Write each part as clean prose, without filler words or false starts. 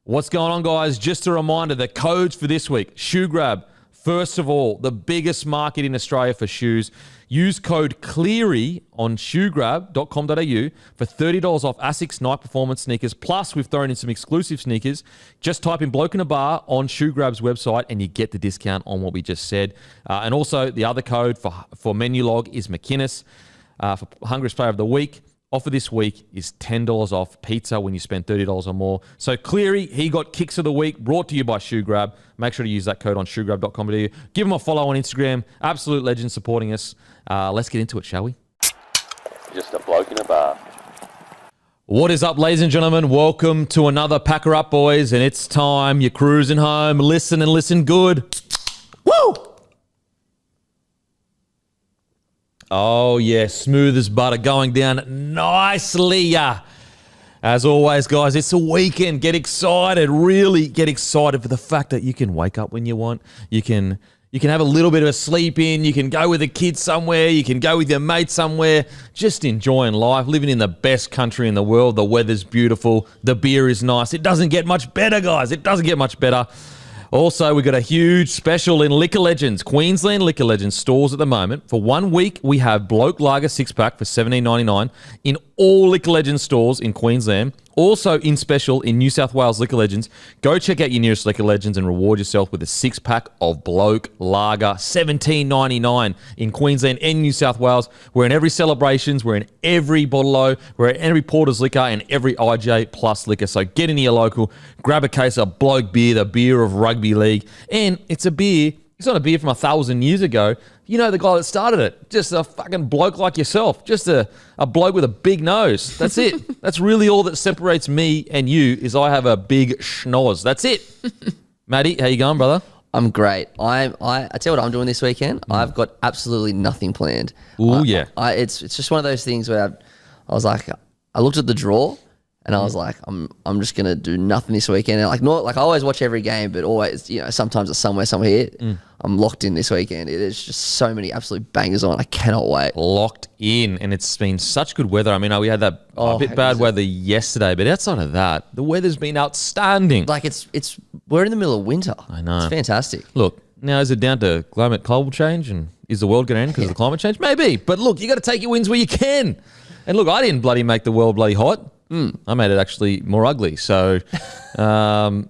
What's going on, guys? Just a reminder, the codes for this week, Shoe Grab. First of all, the biggest market in Australia for shoes. Use code CLEARY on shoegrab.com.au for $30 off ASICS Night Performance sneakers. Plus, we've thrown in some exclusive sneakers. Just type in Bloke in a Bar on Shoe Grab's website and you get the discount on what we just said. And also, the other code for menu log is McInnes. For Hungriest Player of the Week, offer this week is $10 off pizza when you spend $30 or more. So Cleary, he got Kicks of the Week, brought to you by Shoe Grab. Make sure to use that code on shoegrab.com.au. Give him a follow on Instagram. Absolute legend supporting us. Let's get into it, shall we? Just a bloke in a bar. What is up, ladies and gentlemen? Welcome to another Packer Up, boys. And it's time. You're cruising home. Listen and listen good. Woo! Oh, yeah. Smooth as butter. Going down nicely. As always, guys, it's a weekend. Get excited. Really get excited for the fact that you can wake up when you want. You can have a little bit of a sleep in. You can go with a kid somewhere. You can go with your mate somewhere. Just enjoying life. Living in the best country in the world. The weather's beautiful. The beer is nice. It doesn't get much better, guys. It doesn't get much better. Also, we've got a huge special in Liquor Legends, Queensland Liquor Legends stores at the moment. For 1 week, we have Bloke Lager 6-pack for $17.99 in all Liquor Legends stores in Queensland. Also in special in New South Wales Liquor Legends. Go check out your nearest Liquor Legends and reward yourself with a 6-pack of Bloke Lager, $17.99 in Queensland and New South Wales. We're in every celebrations, we're in every bottle-o, we're in every Porter's Liquor and every IJ Plus Liquor. So get into your local, grab a case of Bloke beer, the beer of rugby league. And it's a beer, it's not a beer from 1,000 years ago. You know the guy that started it. Just a fucking bloke like yourself. Just a bloke with a big nose. That's it. That's really all that separates me and you is I have a big schnoz. That's it. Matty, how you going, brother? I'm great. I tell you what I'm doing this weekend. I've got absolutely nothing planned. Ooh, yeah. It's just one of those things where I was like, I looked at the draw and I was like, I'm just gonna do nothing this weekend. And I always watch every game, but always, sometimes it's somewhere here. I'm locked in this weekend. There's just so many absolute bangers on. I cannot wait. Locked in, and it's been such good weather. I mean, we had that a bit bad weather yesterday, but outside of that, the weather's been outstanding. Like we're in the middle of winter. I know. It's fantastic. Look, now is it down to climate change, and is the world going to end because of the climate change? Maybe, but look, you got to take your wins where you can. And look, I didn't bloody make the world bloody hot. I made it actually more ugly. So I'm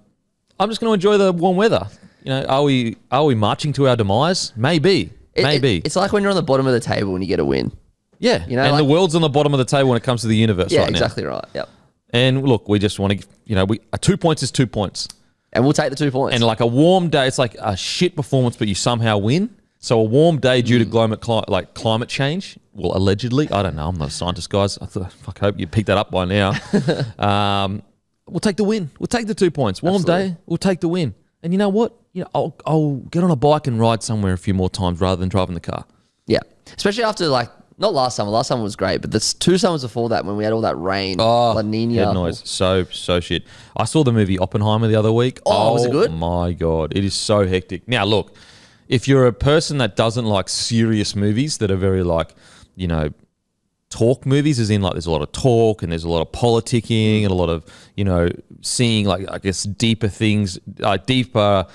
just going to enjoy the warm weather. Are we marching to our demise? Maybe. It's like when you're on the bottom of the table and you get a win. Yeah. And the world's on the bottom of the table when it comes to the universe right now. Yeah, exactly right. Yep. And look, we just want to, 2 points is 2 points. And we'll take the 2 points. And like a warm day, it's like a shit performance, but you somehow win. So a warm day due to climate change, well, allegedly, I don't know, I'm not a scientist, guys. I hope you picked that up by now. We'll take the win. We'll take the 2 points. Warm day, we'll take the win. And you know what? I'll get on a bike and ride somewhere a few more times rather than driving the car. Yeah, especially after not last summer. Last summer was great, but there's 2 summers before that when we had all that rain, La Nina. Head noise. So shit. I saw the movie Oppenheimer the other week. Oh, was it good? Oh my God. It is so hectic. Now look, if you're a person that doesn't like serious movies that are very talk movies, as in there's a lot of talk and there's a lot of politicking and a lot of, seeing deeper things, deeper,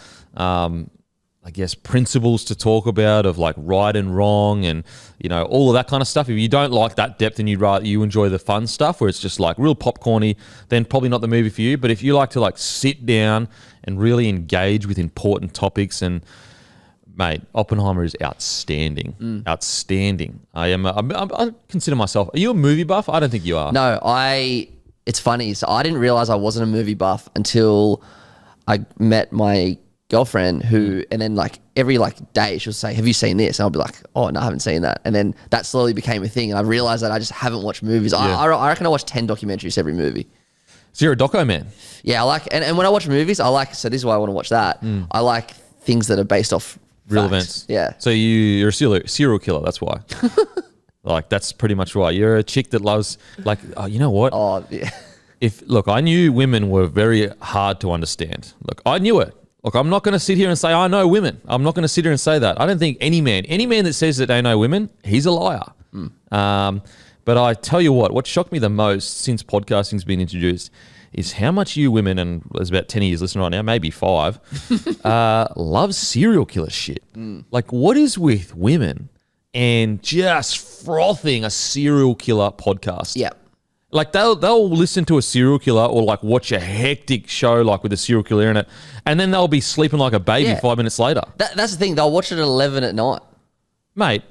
principles to talk about of right and wrong and, all of that kind of stuff. If you don't like that depth and you enjoy the fun stuff where it's just real popcorny, then probably not the movie for you. But if you like to sit down and really engage with important topics and, mate, Oppenheimer is outstanding. Outstanding. I consider myself. Are you a movie buff? I don't think you are. No, it's funny. So I didn't realize I wasn't a movie buff until I met my girlfriend and then every day she'll say, have you seen this? And I'll be like, oh, no, I haven't seen that. And then that slowly became a thing. And I realized that I just haven't watched movies. Yeah. I reckon I watch 10 documentaries every movie. So you're a doco man? Yeah, and when I watch movies, so this is why I want to watch that. I like things that are based off real events. Yeah. So you're a serial killer. That's why. That's pretty much why. You're a chick that loves you know what? Oh, yeah. I knew women were very hard to understand. Look, I knew it. Look, I'm not going to sit here and say I know women. I'm not going to sit here and say that. I don't think any man that says that they know women, he's a liar. But I tell you what shocked me the most since podcasting's been introduced is how much you women, and there's about 10 of you listening right now, maybe 5, love serial killer shit. Like, what is with women and just frothing a serial killer podcast? Yeah. Like they'll listen to a serial killer or like watch a hectic show like with a serial killer in it, and then they'll be sleeping like a baby 5 minutes later. That's the thing. They'll watch it at 11 at night. Mate,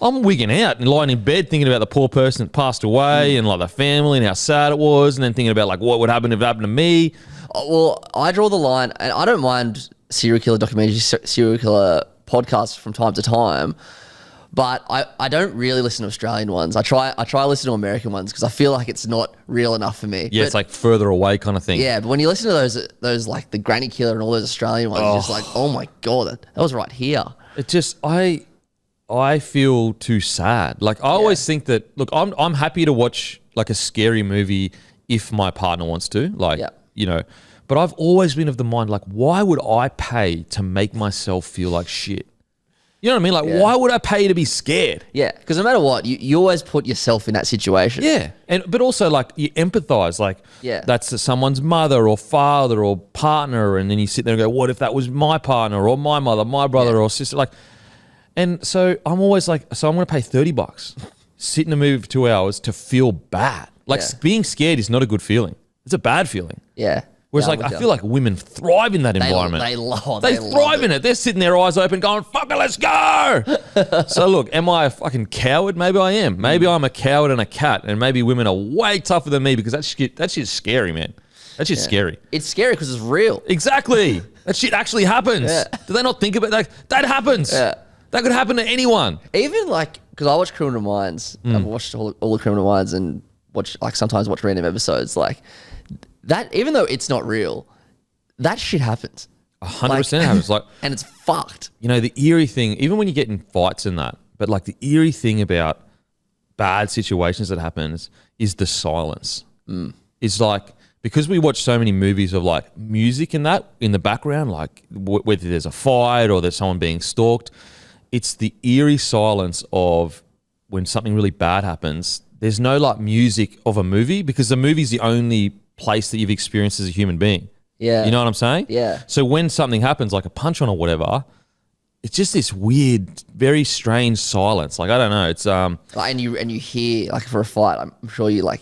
I'm wigging out and lying in bed thinking about the poor person that passed away and like the family and how sad it was, and then thinking about like what would happen if it happened to me. Well, I draw the line, and I don't mind serial killer documentaries, serial killer podcasts from time to time, but I don't really listen to Australian ones. I try to listen to American ones because I feel like it's not real enough for me. Yeah, but, it's like further away kind of thing. yeah, but when you listen to those like the Granny Killer and all those Australian ones, you're just like, oh my God, that was right here. It just, I feel too sad. Like I always think that, look, I'm happy to watch like a scary movie if my partner wants to, like, you know, but I've always been of the mind, like, why would I pay to make myself feel like shit? You know what I mean? Like, why would I pay to be scared? Yeah, because no matter what, you always put yourself in that situation. Yeah, but also like you empathize, like that's someone's mother or father or partner, and then you sit there and go, what if that was my partner or my mother, my brother or sister? Like, and so I'm always like, so I'm going to pay $30, sit in a movie for 2 hours to feel bad. Like being scared is not a good feeling. It's a bad feeling. Yeah. Whereas like I feel like women thrive in that environment. They thrive in it. They're sitting there eyes open going, fuck it, let's go. So look, am I a fucking coward? Maybe I am. Maybe I'm a coward and a cat, and maybe women are way tougher than me because that shit's scary, man. That shit's scary. It's scary because it's real. Exactly. That shit actually happens. Do they not think about that? That happens. That could happen to anyone. Even like, because I watch Criminal Minds. I've watched all the Criminal Minds and sometimes watch random episodes. Like that, even though it's not real, that shit happens. 100% happens. Like, and it's fucked. You know, the eerie thing, even when you get in fights and that, but like the eerie thing about bad situations that happens is the silence. It's like, because we watch so many movies of like music and that in the background, like whether there's a fight or there's someone being stalked, it's the eerie silence of when something really bad happens. There's no like music of a movie because the movie's the only place that you've experienced as a human being. Yeah. You know what I'm saying? Yeah. So when something happens, like a punch on or whatever, it's just this weird, very strange silence. Like, I don't know. It's and you hear, like, for a fight, I'm sure you like,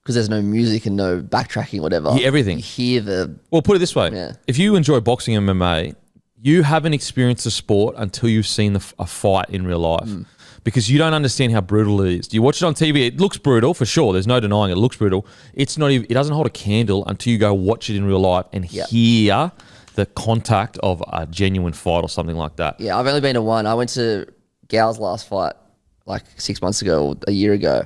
because there's no music and no backtracking, whatever. Yeah, everything. You hear the. Well, put it this way: if you enjoy boxing and MMA, you haven't experienced the sport until you've seen a fight in real life. Because you don't understand how brutal it is. You watch it on TV, it looks brutal for sure. There's no denying it looks brutal. It's not even, it doesn't hold a candle until you go watch it in real life and hear the contact of a genuine fight or something like that. Yeah, I've only been to one. I went to Gal's last fight like 6 months ago or a year ago,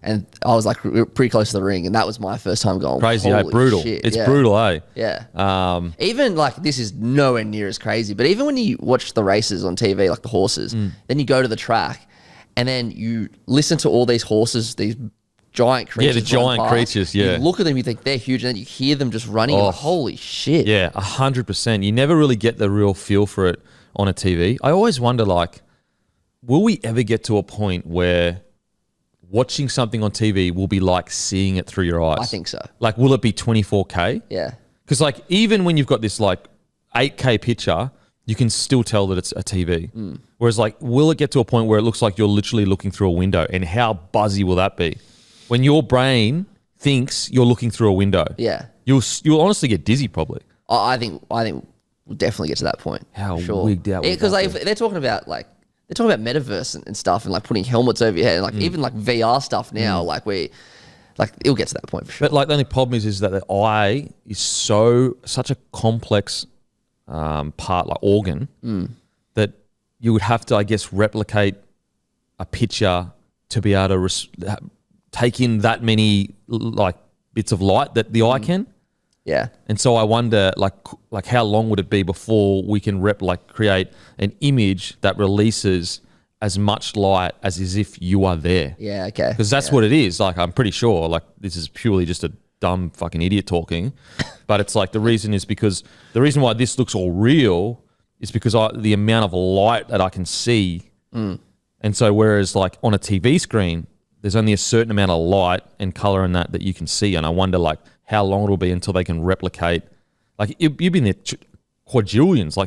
and I was like pretty close to the ring, and that was my first time going. Crazy, hey, brutal. Shit. It's brutal, eh? Yeah. Even like, this is nowhere near as crazy, but even when you watch the races on TV, like the horses, then you go to the track. And then you listen to all these horses, these giant creatures. Yeah, the giant creatures, You look at them, you think they're huge, and then you hear them just running. You're like, holy shit. Yeah, 100%. You never really get the real feel for it on a TV. I always wonder, like, will we ever get to a point where watching something on TV will be like seeing it through your eyes? I think so. Like, will it be 24K? Yeah. Because, like, even when you've got this, like, 8K picture, you can still tell that it's a TV. Whereas, like, will it get to a point where it looks like you're literally looking through a window? And how buzzy will that be? When your brain thinks you're looking through a window. Yeah. You'll honestly get dizzy probably. I think we'll definitely get to that point. How wigged out. Because they're talking about metaverse and stuff, and like putting helmets over your head, and like even like VR stuff now, like it'll get to that point for sure. But like the only problem is that the eye is such a complex part, like organ, that you would have to, I guess, replicate a picture to be able to take in that many like bits of light that the eye can. Yeah. And so I wonder, like how long would it be before we can create an image that releases as much light as if you are there? Yeah. Okay. Because that's what it is. Like, I'm pretty sure. Like, this is purely just a dumb fucking idiot talking, but it's like the reason why this looks all real is because the amount of light that I can see. And so whereas like on a TV screen, there's only a certain amount of light and color in that you can see. And I wonder like how long it'll be until they can replicate. Like you've been there quadrillions.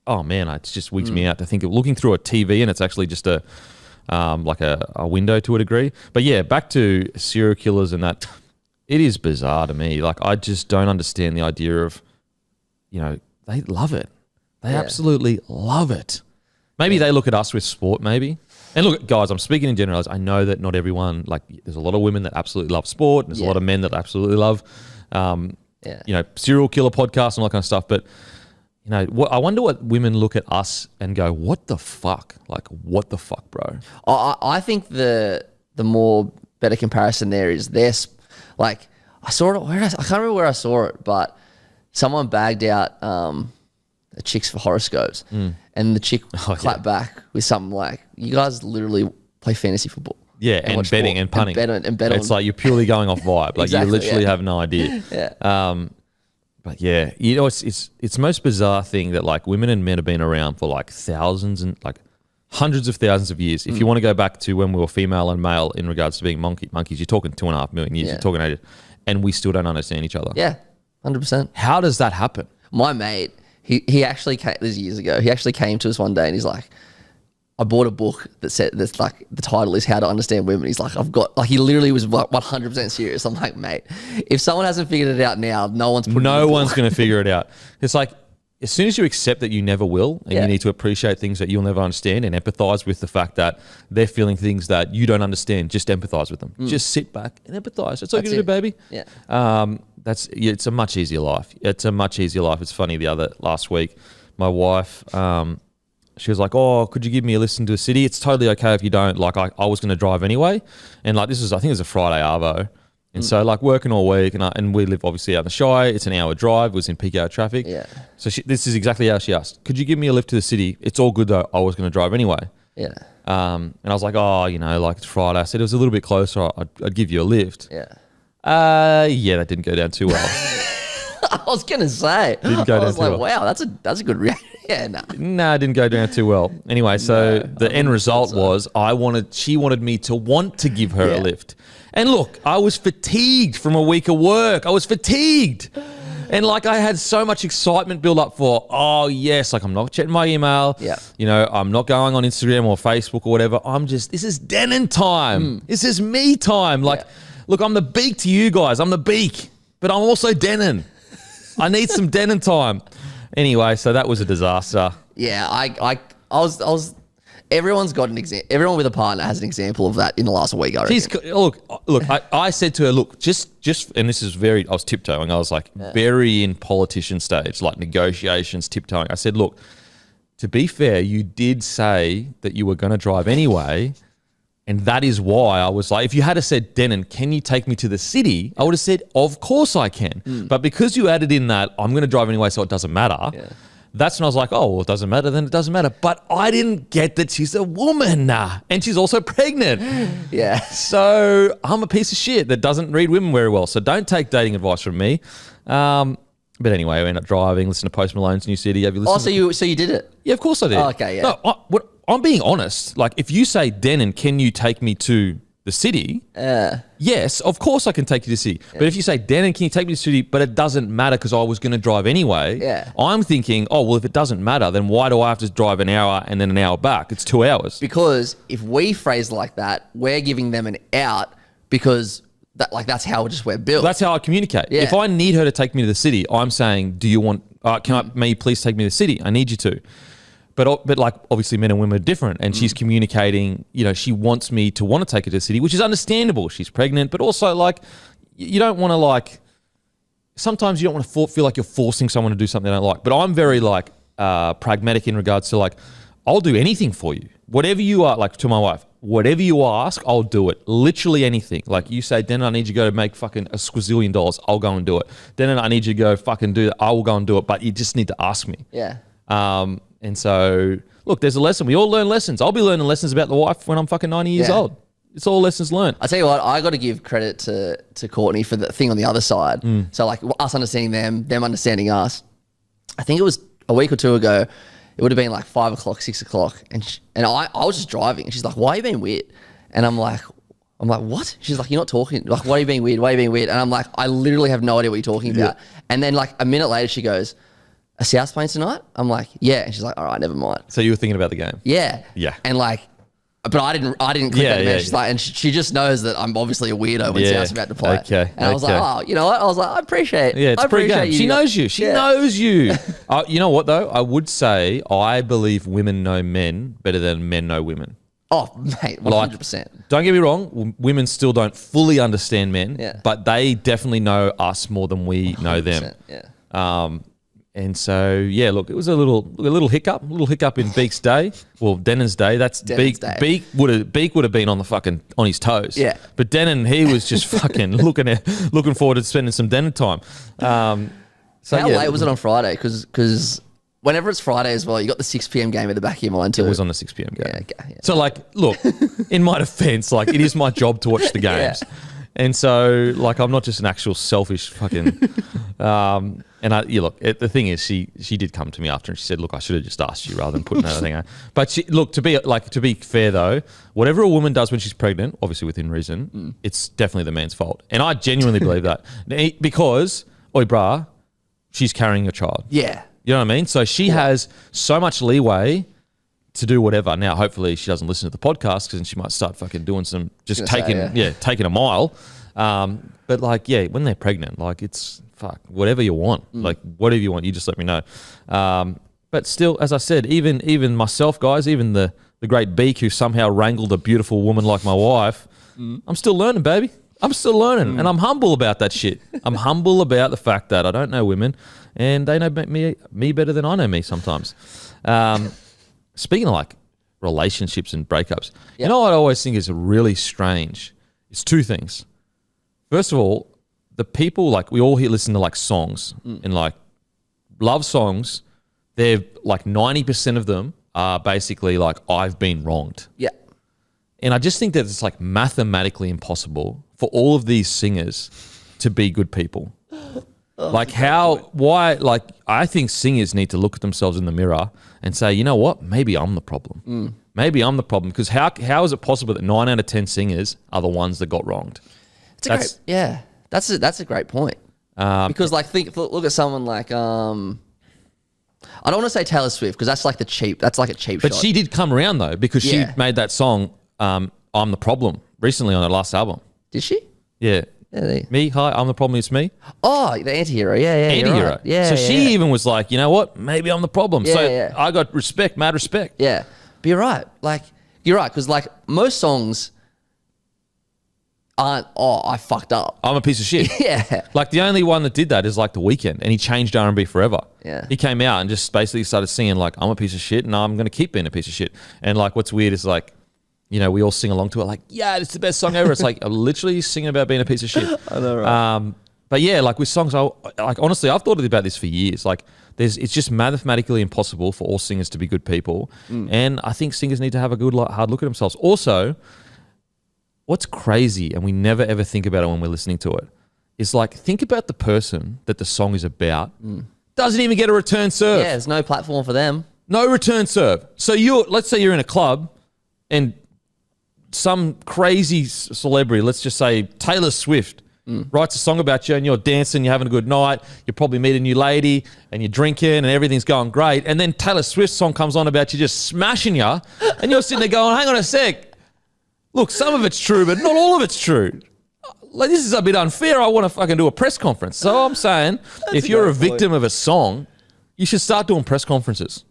Oh man, it just weeks me out to think of looking through a TV and it's actually just a window to a degree. But yeah, back to serial killers and that. It is bizarre to me. Like I just don't understand the idea of, they love it. They absolutely love it. Maybe they look at us with sport, maybe. And look, guys, I'm speaking in general. I know that not everyone, there's a lot of women that absolutely love sport. And there's a lot of men that absolutely love, serial killer podcasts and all that kind of stuff. But, I wonder what women look at us and go, what the fuck? Like, what the fuck, bro? I think the more better comparison there is this. Like, I saw it, I can't remember where I saw it, but someone bagged out the chicks for horoscopes, and the chick clapped back with something like, you guys literally play fantasy football. Yeah, and betting and punting. And bet it's like you're purely going off vibe. Like Exactly, you literally have no idea. Yeah. But yeah, it's the most bizarre thing that like women and men have been around for like thousands and like hundreds of thousands of years. If you want to go back to when we were female and male in regards to being monkeys, you're talking 2.5 million years. You're talking ages, and we still don't understand each other. Yeah, 100%. How does that happen? My mate, he actually came, this years ago, he actually came to us one day and he's like, I bought a book that said, that's like, the title is How to Understand Women. He's like, he literally was 100% serious. I'm like, mate, if someone hasn't figured it out now, no one's going to figure it out. It's like, as soon as you accept that you never will, and you need to appreciate things that you'll never understand and empathize with the fact that they're feeling things that you don't understand, just empathize with them. Just sit back and empathize. That's all you do, baby. Yeah. It's a much easier life. It's a much easier life. It's funny, last week, my wife, she was like, oh, could you give me a listen to a city? It's totally okay if you don't. Like, I was going to drive anyway. And like, I think it was a Friday arvo. And so like working all week and we live obviously out in the Shire. It's an hour drive. It was in peak hour traffic. Yeah. So this is exactly how she asked. Could you give me a lift to the city? It's all good though. I was going to drive anyway. Yeah. And I was like, like it's Friday. I said it was a little bit closer. I'd give you a lift. Yeah. Yeah, that didn't go down too well. I was going to say. Didn't go down I was too like, well. wow, that's a good reaction. Yeah, nah. Nah, it didn't go down too well. Anyway, so the end result was she wanted me to want to give her a lift. And look, I was fatigued from a week of work. I was fatigued. And like I had so much excitement built up for, oh yes, like I'm not checking my email. Yeah. I'm not going on Instagram or Facebook or whatever. This is Denon time. This is me time. Like, look, I'm the beak to you guys. I'm the beak, but I'm also Denon. I need some Denon time. Anyway, so that was a disaster. Yeah, I was. Everyone's got an example. Everyone with a partner has an example of that in the last week. I reckon. Look. I said to her, look, just, and this is I was tiptoeing. I was like very in politician stage, like negotiations, tiptoeing. I said, look, to be fair, you did say that you were going to drive anyway. And that is why I was like, if you had said, Denon, can you take me to the city? I would have said, of course I can. But because you added in that, I'm going to drive anyway, so it doesn't matter. Yeah. That's when I was like, oh, well, it doesn't matter, then it doesn't matter. But I didn't get that she's a woman. And she's also pregnant. Yeah. So I'm a piece of shit that doesn't read women very well. So don't take dating advice from me. But anyway, I ended up driving, listened to Post Malone's New City. Have you listened? So you did it? Yeah, of course I did. Oh, okay, yeah. No, I'm being honest. Like, if you say, Denon, can you take me to the city? Yes, of course I can take you to the city. But if you say, Denon, can you take me to the city, but it doesn't matter because I was going to drive anyway, I'm thinking, oh, well, if it doesn't matter, then why do I have to drive an hour and then an hour back? It's 2 hours. Because if we phrase it like that, we're giving them an out because that's how we're built. That's how I communicate. Yeah. If I need her to take me to the city, I'm saying, do you want, may you please take me to the city? I need you to. But like obviously men and women are different, and she's communicating, she wants me to want to take her to the city, which is understandable. She's pregnant, but also like you don't want to sometimes you don't want to feel like you're forcing someone to do something they don't like. But I'm very pragmatic in regards to I'll do anything for you. Whatever you are, to my wife, whatever you ask, I'll do it. Literally anything. Like you say, Denon, I need you to go make fucking $1 squazillion. I'll go and do it. Denon, I need you to go fucking do that. I will go and do it. But you just need to ask me. Yeah. And so, look, there's a lesson. We all learn lessons. I'll be learning lessons about the wife when I'm fucking 90 years old. It's all lessons learned. I tell you what, I got to give credit to Courtney for the thing on the other side. So us understanding them understanding us. I think it was a week or two ago. It would have been 5 o'clock, 6 o'clock. And I was just driving. And she's like, why are you being weird? And I'm like, I'm like, what? She's like, you're not talking. Like, why are you being weird? Why are you being weird? And I'm like, I literally have no idea what you're talking about. And then like a minute later, she goes, "A South playing tonight?" I'm like, "Yeah." And she's like, "All right, never mind." So you were thinking about the game? Yeah. Yeah. And like, but I didn't click that message. She's like, and she just knows that I'm obviously a weirdo when South's about to play. Okay. And I was like, oh, you know what? I was like, I appreciate it. Yeah, it's I pre-game. appreciate you. She knows you. She knows you. You know what though? I would say I believe women know men better than men know women. Oh, mate, 100%. Don't get me wrong. Women still don't fully understand men, but they definitely know us more than we know them. Yeah. And so, yeah, look, it was a little hiccup in Beak's day. Well, Denon's day. That's Denon's day. Beak would have been on his toes. Yeah. But Denon, he was just fucking looking forward to spending some Denon time. So How late was it on Friday? Because whenever it's Friday as well, you got the 6 p.m. game at the back of your mind too. It was on the 6 p.m. game. Yeah, okay, yeah. So, like, look, in my defense, like, it is my job to watch the games. Yeah. And so, like, I'm not just an actual selfish fucking... look, the thing is, she did come to me after and she said, look, I should have just asked you rather than putting that thing out. But to be fair though, whatever a woman does when she's pregnant, obviously within reason, it's definitely the man's fault. And I genuinely believe that. Because, oi brah, she's carrying a child. Yeah. You know what I mean? So she has so much leeway to do whatever. Now, hopefully she doesn't listen to the podcast because she might start fucking doing some, just taking a mile. But like, yeah, when they're pregnant, like it's whatever you want, like whatever you want, you just let me know. But still, as I said, even myself, guys, even the great Beak who somehow wrangled a beautiful woman like my wife, I'm still learning, baby. I'm still learning, and I'm humble about that shit. I'm humble about the fact that I don't know women, and they know me better than I know me sometimes. Speaking of like relationships and breakups, you know what I always think is really strange? It's two things. First of all, the people, like, we all listen to like songs and like love songs. They're like 90% of them are basically like, I've been wronged. Yeah. And I just think that it's like mathematically impossible for all of these singers to be good people. I think singers need to look at themselves in the mirror and say, you know what, maybe I'm the problem. Maybe I'm the problem. Because how is it possible that 9 out of 10 singers are the ones that got wronged? That's a great point. Because like look at someone like I don't want to say Taylor Swift because that's like a cheap shot. But she did come around though because she made that song I'm the Problem recently on her last album. Did she? Yeah. Me, hi, I'm the problem, it's me. Oh, the anti-hero. Yeah. Anti-hero. Right. Yeah. So she even was like, you know what? Maybe I'm the problem. Yeah, I got respect, mad respect. Yeah. But you're right. Like, you're right. Because like most songs aren't, I fucked up. I'm a piece of shit. Yeah. Like the only one that did that is like The Weeknd, and he changed R&B forever. Yeah. He came out and just basically started singing like, I'm a piece of shit and I'm going to keep being a piece of shit. And like what's weird is like, you know, we all sing along to it like, yeah, it's the best song ever. It's like I'm literally singing about being a piece of shit. I know, right? But yeah, like with songs, like honestly, I've thought about this for years. Like it's just mathematically impossible for all singers to be good people. And I think singers need to have a good hard look at themselves. Also, what's crazy, and we never ever think about it when we're listening to it, is like, think about the person that the song is about. Doesn't even get a return serve. Yeah, there's no platform for them. No return serve. So let's say you're in a club and some crazy celebrity, let's just say Taylor Swift, writes a song about you and you're dancing, you're having a good night, you probably meet a new lady and you're drinking and everything's going great. And then Taylor Swift's song comes on about you just smashing you and you're sitting there going, hang on a sec. Look, some of it's true, but not all of it's true. Like, this is a bit unfair. I want to fucking do a press conference. So I'm saying, if you're a victim of a song, you should start doing press conferences.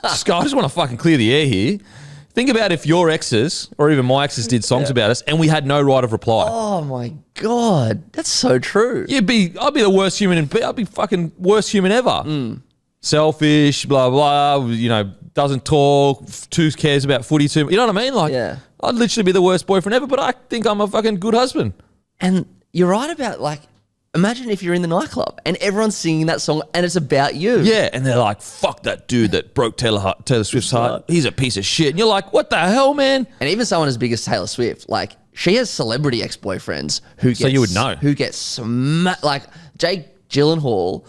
Just go, I just want to fucking clear the air here. Think about if your exes or even my exes did songs about us and we had no right of reply. Oh my God. That's so true. I'd be the worst human I'd be fucking worst human ever. Selfish, blah, blah, you know, doesn't talk, too cares about footy too much. You know what I mean? Like, I'd literally be the worst boyfriend ever, but I think I'm a fucking good husband. And you're right about, like, imagine if you're in the nightclub and everyone's singing that song and it's about you. Yeah, and they're like, fuck that dude that broke Taylor Swift's heart. He's a piece of shit. And you're like, what the hell, man? And even someone as big as Taylor Swift, like, she has celebrity ex-boyfriends who get... So you would know. Who get smacked. Like, Jake Gyllenhaal,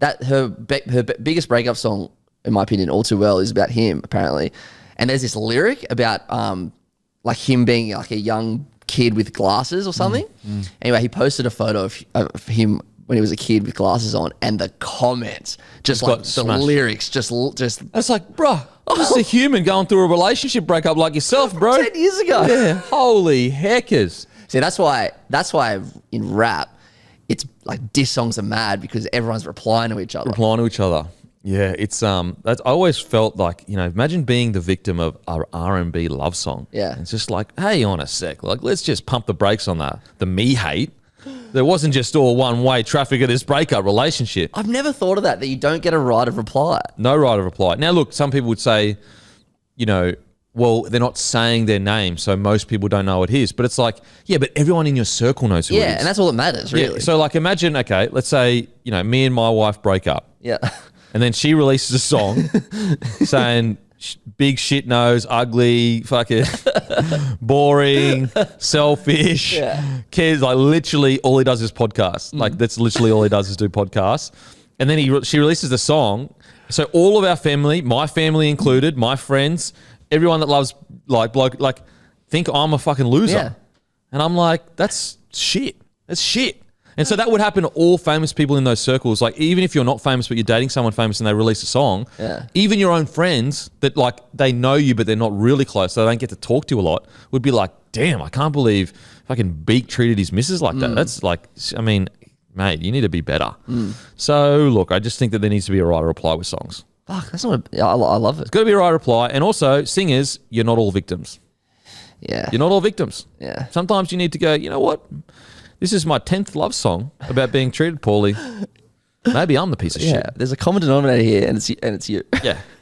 her biggest breakup song, in my opinion, All Too Well, is about him, apparently. And there's this lyric about... like him being like a young kid with glasses or something. Anyway, he posted a photo of him when he was a kid with glasses on, and the comments, just Got like the smashed. lyrics, just It's like, bruh, I'm just a human going through a relationship breakup like yourself, bro. 10 years ago. Yeah, holy heckers. See, that's why in rap, it's like diss songs are mad because everyone's replying to each other. Replying to each other. Yeah, it's that's. I always felt like, you know, imagine being the victim of an R&B love song. Yeah. It's just like, hey, on a sec, like let's just pump the brakes on the me hate. There wasn't just all one-way traffic of this breakup relationship. I've never thought of that you don't get a right of reply. No right of reply. Now, look, some people would say, you know, well, they're not saying their name, so most people don't know what it is. But it's like, yeah, but everyone in your circle knows who it is. Yeah, and that's all that matters, really. Yeah, so, like, imagine, okay, let's say, you know, me and my wife break up. Yeah. And then she releases a song saying big shit nose, ugly, fucking boring, selfish. Yeah. Cares, like literally all he does is podcast. Like that's literally all he does is do podcasts. And then she releases the song. So all of our family, my family included, my friends, everyone that loves like bloke, like think I'm a fucking loser. Yeah. And I'm like, that's shit. That's shit. And so that would happen to all famous people in those circles. Like, even if you're not famous, but you're dating someone famous and they release a song, even your own friends that, like, they know you, but they're not really close, so they don't get to talk to you a lot, would be like, damn, I can't believe fucking Beak treated his missus like that. That's like, I mean, mate, you need to be better. So, look, I just think that there needs to be a right reply with songs. Fuck, that's not I love it. Got to be a right reply. And also, singers, you're not all victims. Yeah. You're not all victims. Yeah. Sometimes you need to go, you know what? This is my 10th love song about being treated poorly. Maybe I'm the piece of shit. There's a common denominator here, and it's you.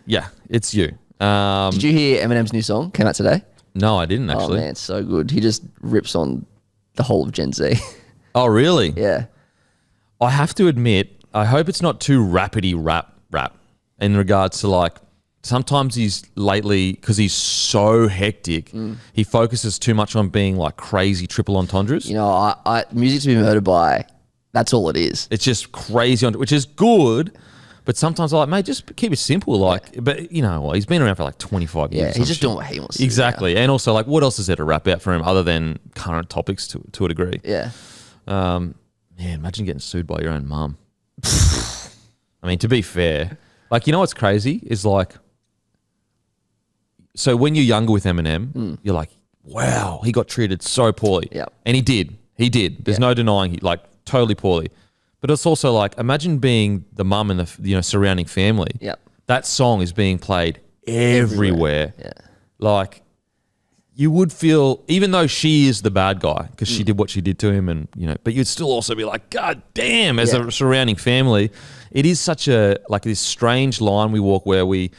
Yeah, it's you. Did you hear Eminem's new song? Came out today. No, I didn't actually. Oh man, it's so good. He just rips on the whole of Gen Z. Oh, really? Yeah. I have to admit, I hope it's not too rapidy rap in regards to like, sometimes he's lately, because he's so hectic, he focuses too much on being like crazy triple entendres. You know, I music to be murdered by. That's all it is. It's just crazy, which is good. But sometimes I'm like, mate, just keep it simple. Like, but you know, he's been around for like 25 years. Yeah, he's just doing what he wants to exactly. And also, like, what else is there to rap out for him other than current topics to a degree? Yeah. Man, imagine getting sued by your own mum. I mean, to be fair, like, you know what's crazy is like, so when you're younger with Eminem, you're like, wow, he got treated so poorly. Yep. And he did. He did. There's no denying he, like, totally poorly. But it's also like, imagine being the mum and the surrounding family. Yep. That song is being played everywhere. Yeah. Like, you would feel, even though she is the bad guy because she did what she did to him, and you know, but you'd still also be like, God damn, as a surrounding family, it is such a like this strange line we walk where we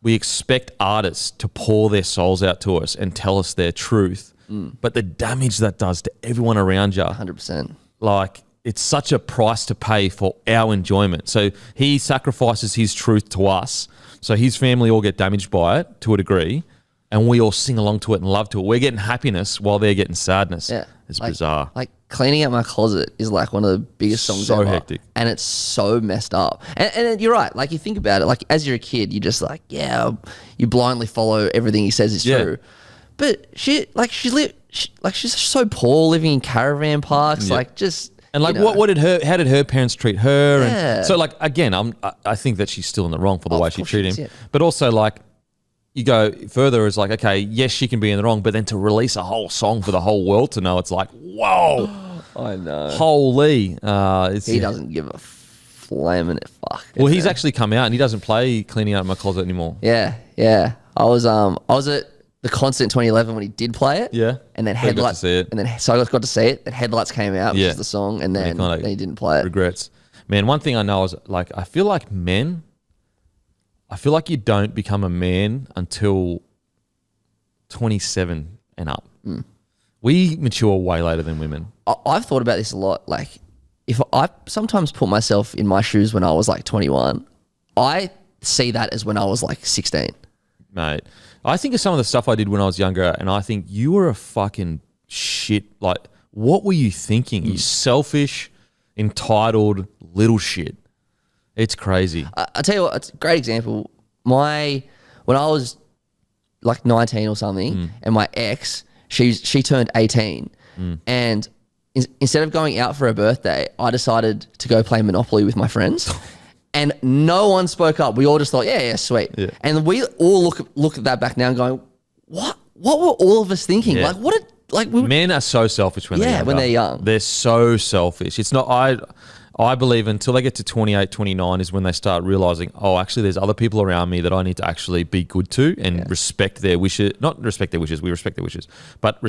expect artists to pour their souls out to us and tell us their truth, but the damage that does to everyone around you, 100%. like, it's such a price to pay for our enjoyment. So he sacrifices his truth to us. So his family all get damaged by it to a degree, and we all sing along to it and love to it. We're getting happiness while they're getting sadness. Yeah. It's bizarre. Like cleaning out my closet is like one of the biggest songs So ever. hectic. And it's so messed up. And you're right. Like you think about it, like as you're a kid, you're just like, yeah, you blindly follow everything he says is true. But she's so poor, living in caravan parks, like just. And like, you know. how did her parents treat her? Yeah. And so like, again, I think that she's still in the wrong for the way she treated him. Yeah. But also like, you go further is like, okay, yes, she can be in the wrong, but then to release a whole song for the whole world to know, it's like, whoa, I know. holy. He does't give a flaming fuck. Well, he's actually come out and he doesn't play Cleaning Out My Closet anymore. Yeah. I was at the concert in 2011 when he did play it. Yeah. And then So you got to Headlights. see it. And then so I got to see it. Then Headlights came out, which Yeah. is the song, and then kinda he didn't play it. Regrets. Man, one thing I know is like, I feel like you don't become a man until 27 and up. We mature way later than women. I've thought about this a lot. Like, if I sometimes put myself in my shoes when I was like 21, I see that as when I was like 16. Mate, I think of some of the stuff I did when I was younger, and I think you were a fucking shit. Like, what were you thinking? You selfish, entitled little shit. It's crazy. I tell you what, it's a great example. When I was like 19 or something, and my ex, she turned 18, and instead of going out for her birthday, I decided to go play Monopoly with my friends. And no one spoke up. We all just thought, yeah, sweet. Yeah. And we all look at that back now and going, what were all of us thinking? Yeah. Like, what did, like, we, Men are so selfish when they're young. when they're young. They're so selfish. It's not, I believe until they get to 28, 29 is when they start realizing, oh, actually there's other people around me that I need to actually be good to and respect their wishes. Not respect their wishes, we respect their wishes, but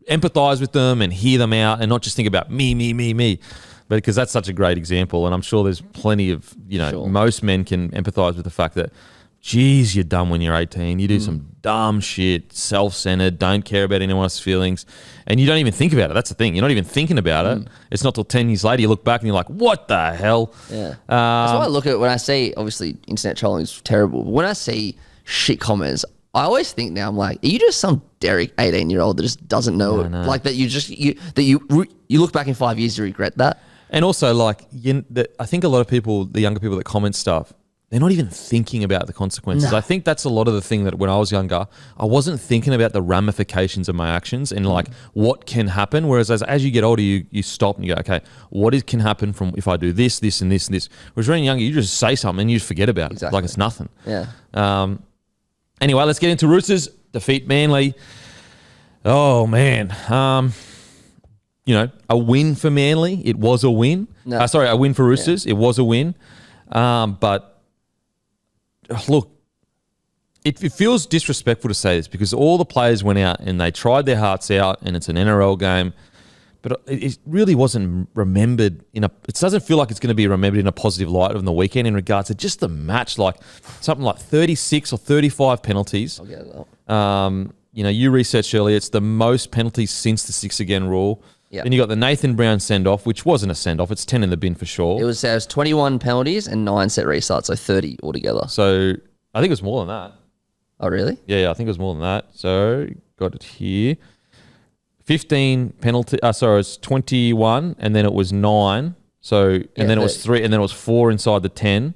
empathize with them and hear them out and not just think about me. But because that's such a great example, and I'm sure there's plenty of, most men can empathize with the fact that, geez, you're dumb when you're 18. You do some dumb shit, self-centered, don't care about anyone else's feelings, and you don't even think about it. That's the thing. You're not even thinking about it. It's not till 10 years later you look back and you're like, what the hell? Yeah. That's why I look at it when I see, obviously, internet trolling is terrible, but when I see shit comments, I always think now, I'm like, are you just some Derek 18-year-old that just doesn't know it? Like that you look back in 5 years, you regret that? And also, like, I think a lot of people, the younger people that comment stuff, they're not even thinking about the consequences. No. I think that's a lot of the thing that when I was younger, I wasn't thinking about the ramifications of my actions and like what can happen. Whereas as you get older, you stop and you go, okay, what can happen from if I do this, this, and this, and this. Whereas when you're younger, you just say something and you just forget about it. Like it's nothing. Yeah. Anyway, let's get into Roosters. Defeat Manly. Oh, man. A win for Manly. It was a win. No. A win for Roosters. It was a win. But look, it feels disrespectful to say this because all the players went out and they tried their hearts out, and it's an NRL game. But it really wasn't remembered it doesn't feel like it's going to be remembered in a positive light on the weekend in regards to just the match, like something like 36 or 35 penalties. I'll get it up. You researched earlier, it's the most penalties since the 6 again rule. Yep. Then you got the Nathan Brown send-off, which wasn't a send-off. It's 10 in the bin for sure. It was 21 penalties and 9 set restarts, so 30 altogether. So I think it was more than that. Oh, really? Yeah, I think it was more than that. So got it here. 15 penalty. Sorry, it's 21, and then it was 9. So and then it was 3, and then it was 4 inside the 10.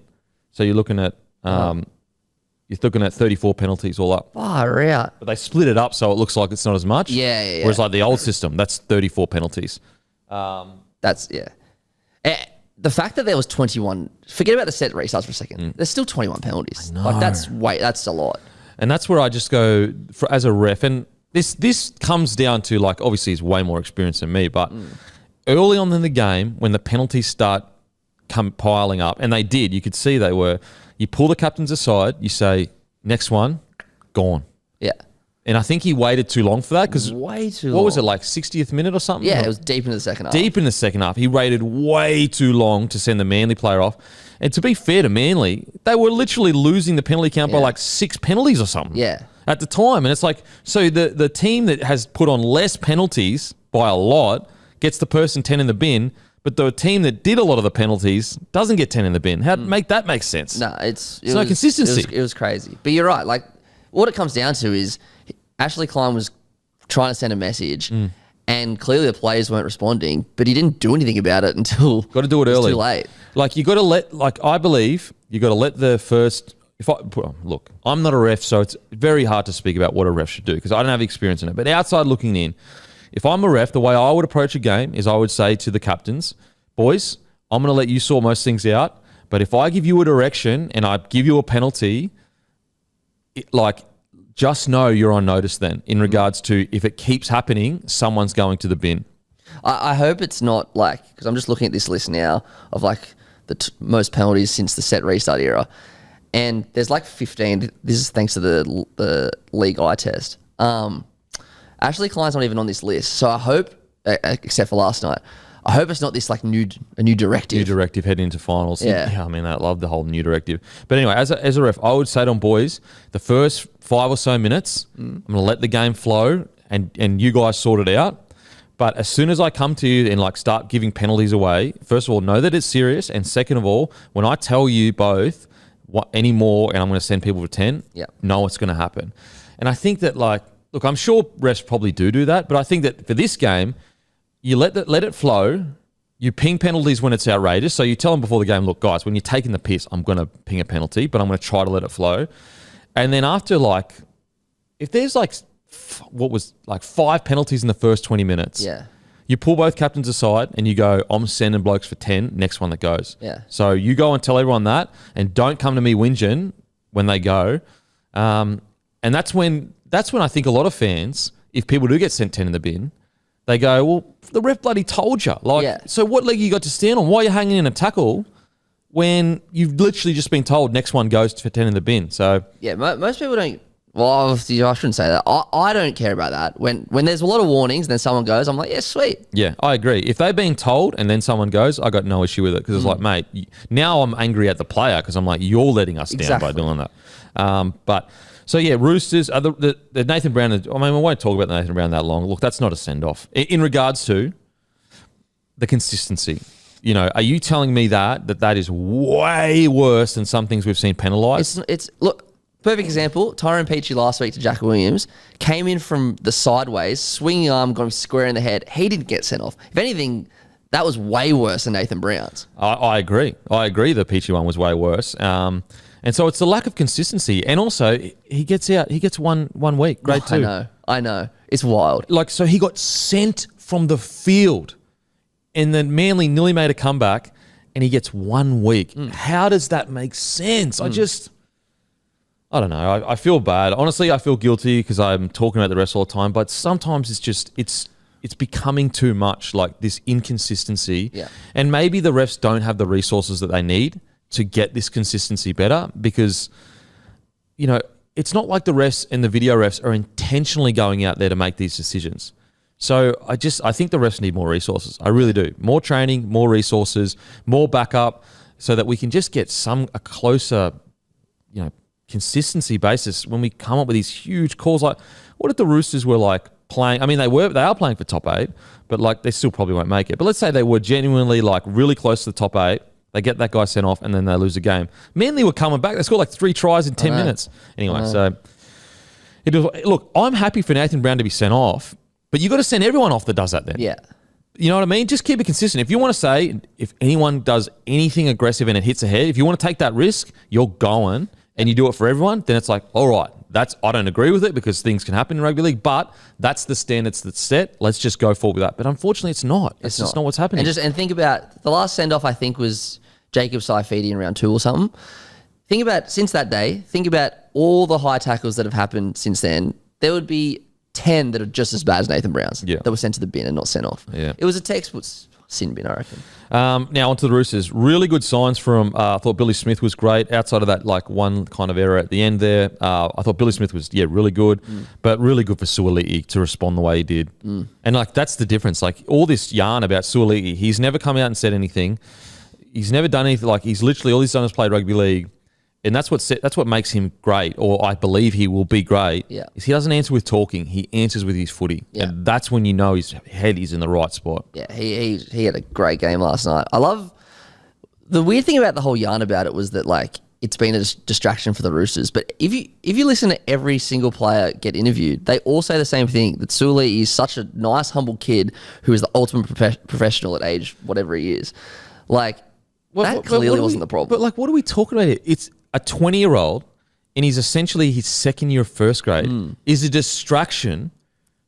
So you're looking at 34 penalties all up. Far out. But they split it up so it looks like it's not as much. Yeah. Whereas like the old system, that's 34 penalties. That's, yeah. The fact that there was 21, forget about the set restarts for a second. There's still 21 penalties. Like that's a lot. And that's where I just go as a ref, and this comes down to, like, obviously he's way more experienced than me, but early on in the game when the penalties start piling up, and they did, you could see they were. You pull the captains aside, you say, next one, gone. Yeah. And I think he waited too long for that because way too long. What was it, like 60th minute or something? Yeah, it was deep into the second half. Deep in the second half. He waited way too long to send the Manly player off. And to be fair to Manly, they were literally losing the penalty count by like 6 penalties or something. Yeah. At the time. And it's like, so the team that has put on less penalties by a lot gets the person 10 in the bin, but the team that did a lot of the penalties doesn't get 10 in the bin. How make that make sense? No, There's no consistency. It was crazy. But you're right. Like, what it comes down to is Ashley Klein was trying to send a message, and clearly the players weren't responding, but he didn't do anything about it until got to do it early. Too late. Like, you got to let, like, I believe you got to let the first. Look, I'm not a ref, so it's very hard to speak about what a ref should do because I don't have experience in it. But outside looking in, if I'm a ref, the way I would approach a game is I would say to the captains, boys, I'm going to let you sort most things out, but if I give you a direction and I give you a penalty, just know you're on notice then in regards to if it keeps happening, someone's going to the bin. I hope it's not like, because I'm just looking at this list now of like the most penalties since the set restart era. And there's like 15. This is thanks to the league eye test. Ashley Klein's not even on this list. So I hope, except for last night, I hope it's not this like a new directive. New directive heading into finals. Yeah. I mean, I love the whole new directive. But anyway, as a ref, I would say to them, boys, the first 5 or so minutes, I'm going to let the game flow and you guys sort it out. But as soon as I come to you and like start giving penalties away, first of all, know that it's serious. And second of all, when I tell you both any more and I'm going to send people for 10, know what's going to happen. And I think that, like, look, I'm sure refs probably do that, but I think that for this game, you let it flow. You ping penalties when it's outrageous. So you tell them before the game, look, guys, when you're taking the piss, I'm going to ping a penalty, but I'm going to try to let it flow. And then after like if there's like what was like 5 penalties in the first 20 minutes. Yeah. You pull both captains aside and you go, I'm sending blokes for 10, next one that goes. Yeah. So you go and tell everyone that, and don't come to me whinging when they go. And that's when I think a lot of fans, if people do get sent 10 in the bin, they go, well, the ref bloody told you. Like, so what leg you got to stand on? Why are you hanging in a tackle when you've literally just been told next one goes for 10 in the bin? So yeah, most people don't. Well, obviously, I shouldn't say that. I don't care about that. When there's a lot of warnings and then someone goes, I'm like, yeah, sweet. Yeah, I agree. If they've been told and then someone goes, I got no issue with it because it's like, mate, now I'm angry at the player because I'm like, you're letting us down by doing that. But so yeah, Roosters, the Nathan Brown, I mean, I won't talk about the Nathan Brown that long. Look, that's not a send-off. In regards to the consistency, you know, are you telling me that is way worse than some things we've seen penalised? Look, perfect example, Tyrone Peachey last week to Jack Williams came in from the sideways, swinging arm, got him square in the head. He didn't get sent off. If anything, that was way worse than Nathan Brown's. I agree. The Peachey one was way worse. And so it's the lack of consistency. And also, he gets out. He gets one week. Grade 2. I know. It's wild. Like, so he got sent from the field, and then Manly nearly made a comeback, and he gets 1 week. How does that make sense? I don't know. I feel bad. Honestly, I feel guilty because I'm talking about the refs all the time, but sometimes it's becoming too much, like this inconsistency. Yeah. And maybe the refs don't have the resources that they need to get this consistency better because, you know, it's not like the refs and the video refs are intentionally going out there to make these decisions. So I think the refs need more resources. I really do. More training, more resources, more backup so that we can just get a closer, you know, consistency basis when we come up with these huge calls. Like, what if the Roosters were like playing? I mean, they are playing for top 8, but like they still probably won't make it. But let's say they were genuinely like really close to the top 8. They get that guy sent off and then they lose the game. Manly were coming back. They scored like 3 tries in 10 minutes. Anyway, so look, I'm happy for Nathan Brown to be sent off, but you got to send everyone off that does that then. Yeah. You know what I mean? Just keep it consistent. If you want to say, if anyone does anything aggressive and it hits ahead, if you want to take that risk, you're going and you do it for everyone, then it's like, all right, I don't agree with it because things can happen in rugby league, but that's the standards that's set. Let's just go forward with that. But unfortunately, it's not. It's just not what's happening. And think about the last send-off, I think, was Jacob Saifidi in round 2 or something. Think about, since that day, think about all the high tackles that have happened since then. There would be 10 that are just as bad as Nathan Brown's that were sent to the bin and not sent off. Yeah. It was a textbook sin bin, I reckon. Now onto the Roosters. Really good signs from, I thought Billy Smith was great outside of that like one kind of error at the end there. I thought Billy Smith was, really good, but really good for Suaalii to respond the way he did. And like, that's the difference. Like all this yarn about Suaalii, he's never come out and said anything. He's never done anything. Like he's literally, all he's done is play rugby league. And that's what makes him great, or I believe he will be great. Yeah. Is he doesn't answer with talking; he answers with his footy, and that's when you know his head is in the right spot. Yeah, he had a great game last night. I love the weird thing about the whole yarn about it was that like it's been a distraction for the Roosters. But if you listen to every single player get interviewed, they all say the same thing: that Suaalii is such a nice, humble kid who is the ultimate professional at age whatever he is. Like that clearly wasn't the problem. But like, what are we talking about here? It's a 20-year-old, and he's essentially his second year of first grade, is a distraction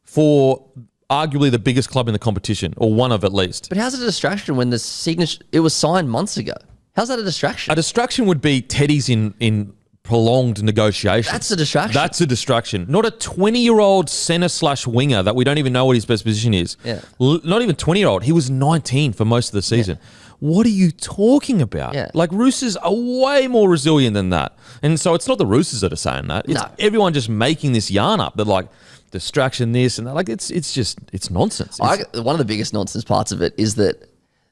for arguably the biggest club in the competition, or one of at least. But how's it a distraction when the signature, it was signed months ago? How's that a distraction? A distraction would be Teddy's in prolonged negotiations. That's a distraction. That's a distraction. Not a 20-year-old centre/winger that we don't even know what his best position is. Yeah. Not even 20-year-old. He was 19 for most of the season. Yeah. What are you talking about? Yeah. Like, Roosters are way more resilient than that. And so it's not the Roosters that are saying that. It's everyone just making this yarn up that, like, distraction this and that. Like, it's nonsense. One of the biggest nonsense parts of it is that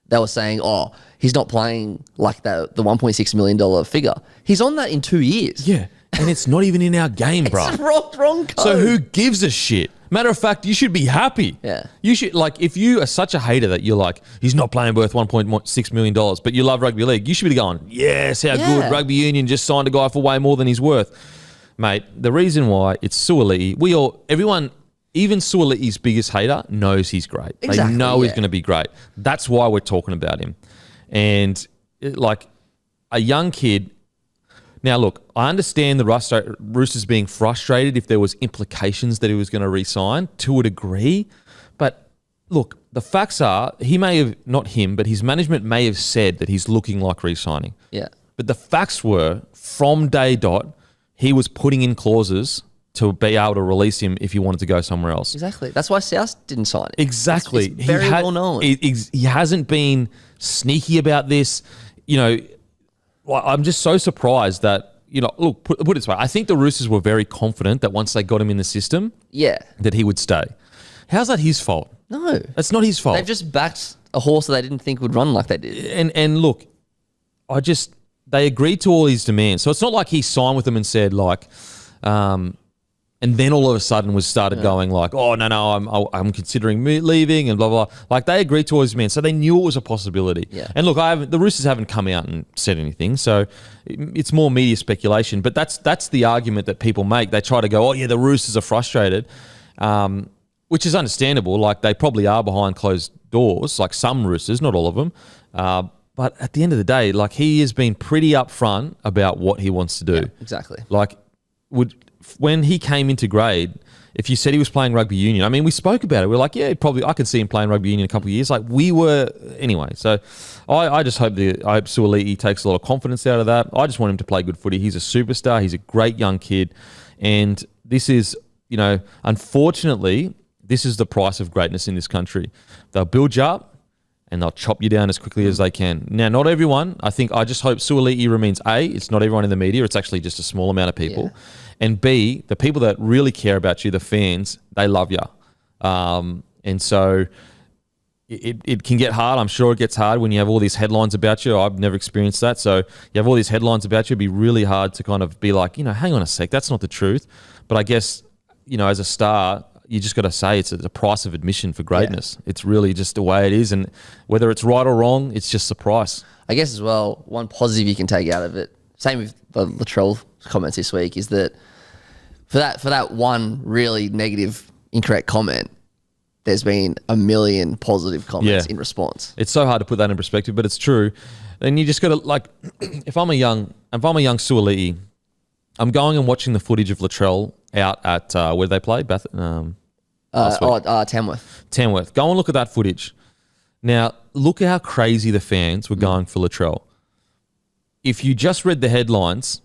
they were saying, oh, he's not playing like the $1.6 million figure. He's on that in 2 years. Yeah. And it's not even in our game, bro. It's wrong code. So who gives a shit? Matter of fact, you should be happy. Yeah. You should, like, if you are such a hater that you're like, he's not playing worth $1.6 million, but you love rugby league, you should be going, yes, how good. Rugby Union just signed a guy for way more than he's worth. Mate, the reason why it's Suaalii, everyone, even Suaalii's biggest hater knows he's great. Exactly, they know he's going to be great. That's why we're talking about him. And like a young kid, Now, look, I understand the Roosters being frustrated if there was implications that he was going to re-sign to a degree. But look, the facts are he may have, not him, but his management may have said that he's looking like re-signing. Yeah. But the facts were, from day dot, he was putting in clauses to be able to release him if he wanted to go somewhere else. Exactly. That's why South didn't sign it. Exactly. It's very well known. He hasn't been sneaky about this. You know, I'm just so surprised that, you know, look, put it this way. I think the Roosters were very confident that once they got him in the system, that he would stay. How's that his fault? No. That's not his fault. They've just backed a horse that they didn't think would run like they did. And look, they agreed to all his demands. So it's not like he signed with them and said like, and then all of a sudden started going like, oh, no, I'm considering leaving and blah, blah, blah. Like they agreed to all his demands. So they knew it was a possibility. Yeah. And look, the Roosters haven't come out and said anything. So it's more media speculation. But that's the argument that people make. They try to go, oh, yeah, the Roosters are frustrated, which is understandable. Like they probably are behind closed doors, like some Roosters, not all of them. But at the end of the day, like he has been pretty upfront about what he wants to do. Yeah, exactly. Like when he came into grade, if you said he was playing rugby union, I mean, we spoke about it. We are like, yeah, probably I could see him playing rugby union in a couple of years. Like we were anyway. So I just hope Suaalii takes a lot of confidence out of that. I just want him to play good footy. He's a superstar. He's a great young kid, and this is, you know, unfortunately, this is the price of greatness in this country. They'll build you up and they'll chop you down as quickly as they can. Now, not everyone. I just hope Suaalii remains A, it's not everyone in the media. It's actually just a small amount of people. Yeah. And B, the people that really care about you, the fans, they love you. And so it can get hard. I'm sure it gets hard when you have all these headlines about you. I've never experienced that. So you have all these headlines about you. It'd be really hard to kind of be like, you know, hang on a sec, that's not the truth. But I guess, you know, as a star, you just got to say it's a price of admission for greatness. Yeah. It's really just the way it is. And whether it's right or wrong, it's just the price. I guess as well, one positive you can take out of it, same with the Latrell comments this week, is that for that one really negative, incorrect comment, there's been a million positive comments in response. It's so hard to put that in perspective, but it's true. And you just got to, like, if I'm a young Suaalii, I'm going and watching the footage of Latrell out at where they play, Tamworth. Tamworth. Go and look at that footage. Now, look at how crazy the fans were going for Latrell. If you just read the headlines,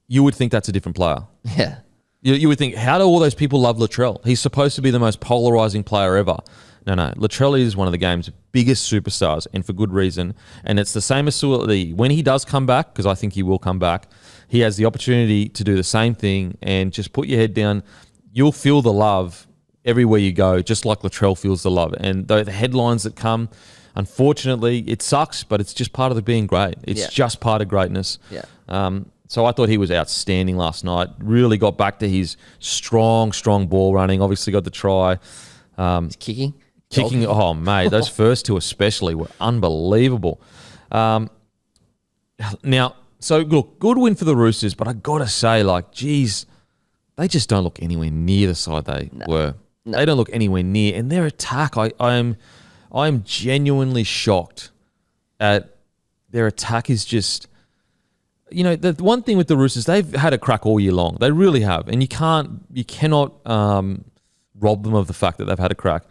you would think that's a different player. Yeah. You would think, how do all those people love Latrell? He's supposed to be the most polarizing player ever. No. Latrell is one of the game's biggest superstars, and for good reason. And it's the same as Suaalii. When he does come back, because I think he will come back, he has the opportunity to do the same thing and just put your head down. You'll feel the love everywhere you go, just like Latrell feels the love. And the headlines that come, unfortunately, it sucks, but it's just part of the being great. It's just part of greatness. Yeah. So I thought he was outstanding last night. Really got back to his strong ball running. Obviously got the try. Kicking. Oh, mate, those first two especially were unbelievable. Now, so look, good win for the Roosters, but I got to say, like, geez, they just don't look anywhere near the side they were. No. They don't look anywhere near. And their attack, I am genuinely shocked at their attack is just... You know, the one thing with the Roosters, they've had a crack all year long. They really have. And you cannot rob them of the fact that they've had a crack.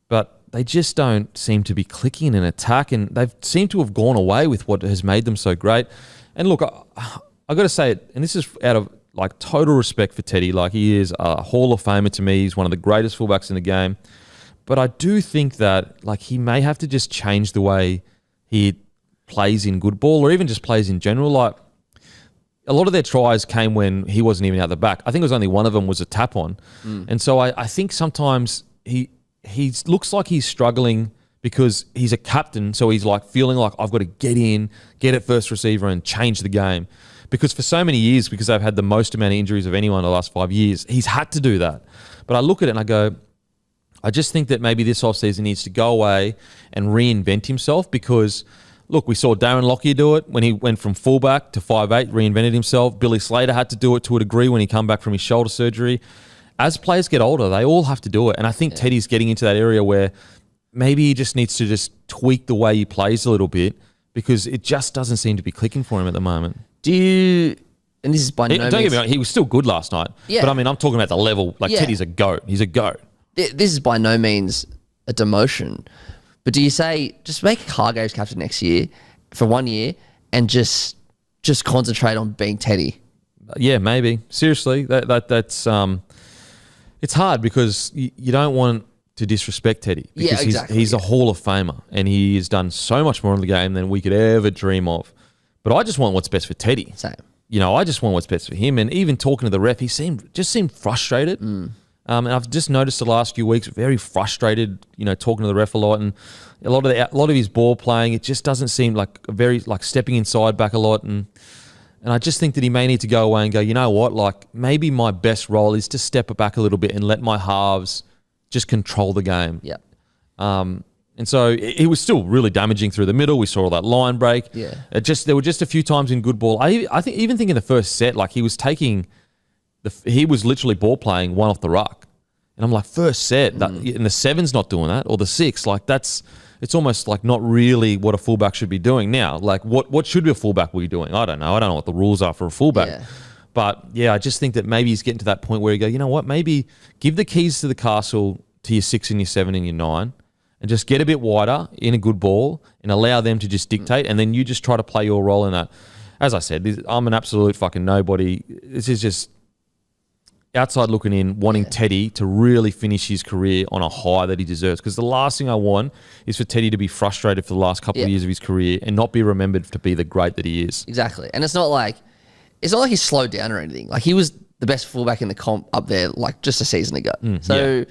But they just don't seem to be clicking in an attack, and they've seemed to have gone away with what has made them so great. And look, I got to say it, and this is out of like total respect for Teddy. Like, he is a Hall of Famer to me. He's one of the greatest fullbacks in the game. But I do think that like he may have to just change the way he plays in good ball, or even just plays in general. Like, a lot of their tries came when he wasn't even out the back. I think it was only one of them was a tap on. And so I think sometimes he looks like he's struggling because he's a captain. So he's like feeling like I've got to get in, get at first receiver and change the game. Because for so many years, because they've had the most amount of injuries of anyone in the last 5 years, he's had to do that. But I look at it and I go, I just think that maybe this offseason needs to go away and reinvent himself because... Look, we saw Darren Lockyer do it when he went from fullback to 5'8", reinvented himself. Billy Slater had to do it to a degree when he came back from his shoulder surgery. As players get older, they all have to do it. And I think Teddy's getting into that area where maybe he just needs to just tweak the way he plays a little bit because it just doesn't seem to be clicking for him at the moment. Do you and this is by no Don't get means. me wrong, he was still good last night. Yeah. But I mean, I'm talking about the level. Like, Yeah. Teddy's a GOAT. He's a GOAT. This is by no means a demotion. But do you say just make Hargraves captain next year for 1 year and just concentrate on being Teddy? Yeah, maybe. Seriously, that's it's hard because you don't want to disrespect Teddy because exactly. he's a Hall of Famer and he has done so much more in the game than we could ever dream of. But I just want what's best for Teddy. Same. I just want what's best for him. And even talking to the ref, he seemed frustrated. And I've just noticed the last few weeks very frustrated. Talking to the ref a lot, and a lot of his ball playing, it just doesn't seem like stepping inside back a lot. And I just think that he may need to go away and go, you know what, like maybe my best role is to step back a little bit and let my halves just control the game. Yeah. And so he was still really damaging through the middle. We saw all that line break. Yeah. There were just a few times in good ball. I think in the first set, like he was literally ball playing one off the ruck. And I'm like, first set, and the 7's not doing that, or the 6, like it's almost like not really what a fullback should be doing now. Like what should a fullback be doing? I don't know. I don't know what the rules are for a fullback. Yeah. But yeah, I just think that maybe he's getting to that point where you go, you know what, maybe give the keys to the castle to your 6 and your 7 and your 9 and just get a bit wider in a good ball and allow them to just dictate, and then you just try to play your role in that. As I said, I'm an absolute fucking nobody. This is just outside looking in, wanting Teddy to really finish his career on a high that he deserves. Because the last thing I want is for Teddy to be frustrated for the last couple of years of his career and not be remembered to be the great that he is. Exactly. And it's not like he's slowed down or anything. Like he was the best fullback in the comp up there like just a season ago.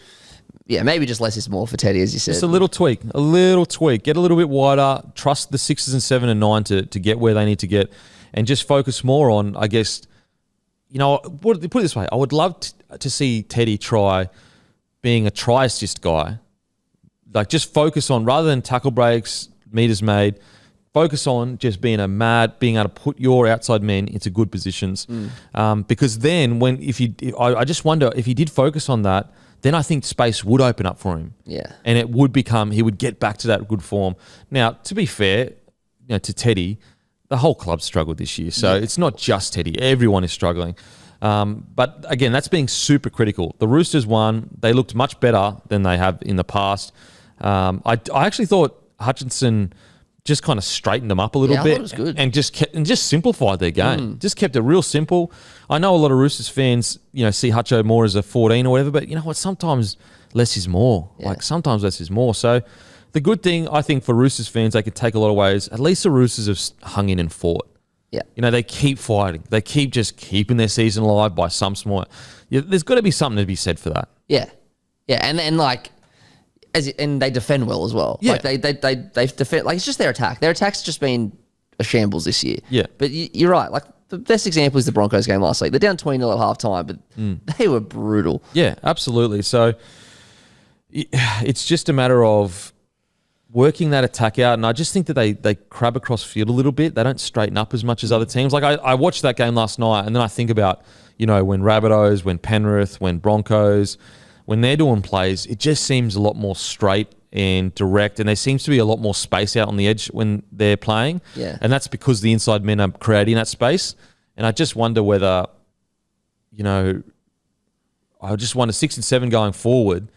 Yeah, maybe just less is more for Teddy, as you said. Just a little tweak. Get a little bit wider. Trust the 6s and 7 and 9 to get where they need to get, and just focus more on, I guess, put it this way. I would love to see Teddy try being a try assist guy. Like just focus on, rather than tackle breaks, meters made, focus on just being able to put your outside men into good positions. Because then I just wonder if he did focus on that, then I think space would open up for him. Yeah. And he would get back to that good form. Now, to be fair, to Teddy, the whole club struggled this year. So it's not just Teddy. Everyone is struggling. But again, that's being super critical. The Roosters won. They looked much better than they have in the past. I actually thought Hutchinson just kind of straightened them up a little bit. I thought it was good. And just simplified their game. Just kept it real simple. I know a lot of Roosters fans, see Hutcho more as a 14 or whatever, but you know what? Sometimes less is more. Yeah. Like sometimes less is more. So the good thing, I think, for Roosters fans, they could take a lot of ways. At least the Roosters have hung in and fought. Yeah. They keep fighting. They keep just keeping their season alive by some small. There's got to be something to be said for that. Yeah. Yeah. And like, and they defend well as well. Yeah. Like they defend, like it's just their attack. Their attack's just been a shambles this year. Yeah. But you're right. Like the best example is the Broncos game last week. They're down 20-0 at halftime, but they were brutal. Yeah, absolutely. So it's just a matter of working that attack out, and I just think that they crab across field a little bit. They don't straighten up as much as other teams. Like I watched that game last night, and then I think about, when Rabbitohs, when Penrith, when Broncos, when they're doing plays, it just seems a lot more straight and direct, and there seems to be a lot more space out on the edge when they're playing. Yeah. And that's because the inside men are creating that space. And I just wonder whether, I just wonder 6 and 7 going forward,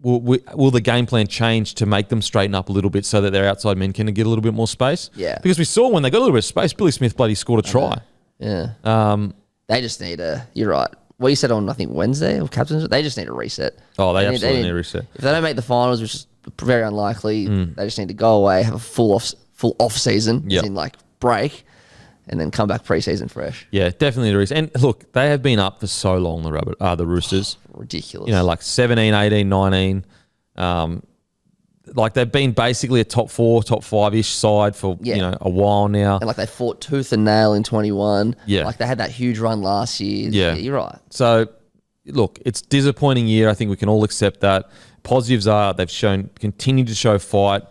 will the game plan change to make them straighten up a little bit so that their outside men can get a little bit more space? Yeah. Because we saw when they got a little bit of space, Billy Smith bloody scored a try. Yeah. They just need you're right. What you said on, I think, Wednesday or Captain's, they just need a reset. Oh, they absolutely need a reset. If they don't make the finals, which is very unlikely, they just need to go away, have a full off season, as in like break, and then come back pre-season fresh. Yeah, definitely a reset. And look, they have been up for so long, the Roosters. Ridiculous. Like 17, 18, 19. Like they've been basically a top 4, top 5-ish side for a while now. And like they fought tooth and nail in 21. Yeah. Like they had that huge run last year. Yeah. You're right. So, look, it's a disappointing year. I think we can all accept that. Positives are they've continued to show fight.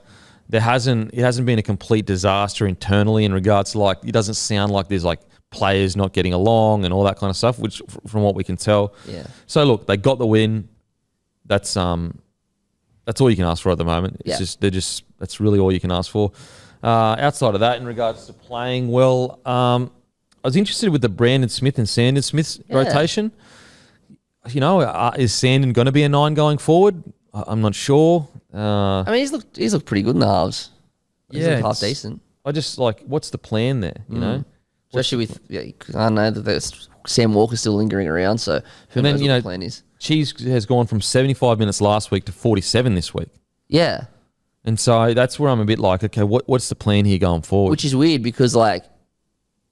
It hasn't been a complete disaster internally in regards to like, it doesn't sound like there's like players not getting along and all that kind of stuff, which from what we can tell. Yeah. So look, they got the win. That's all you can ask for at the moment. It's that's really all you can ask for. Outside of that, in regards to playing well, was interested with the Brandon Smith and Sandon Smith's rotation. You know, is Sandon going to be a 9 going forward? I'm not sure. I mean, he's looked pretty good in the halves. He's looked half decent. I just what's the plan there? You know, especially with I don't know that there's Sam Walker still lingering around. So who knows what the plan is? Cheese has gone from 75 minutes last week to 47 this week. Yeah, and so that's where I'm a bit like, okay, what's the plan here going forward? Which is weird because like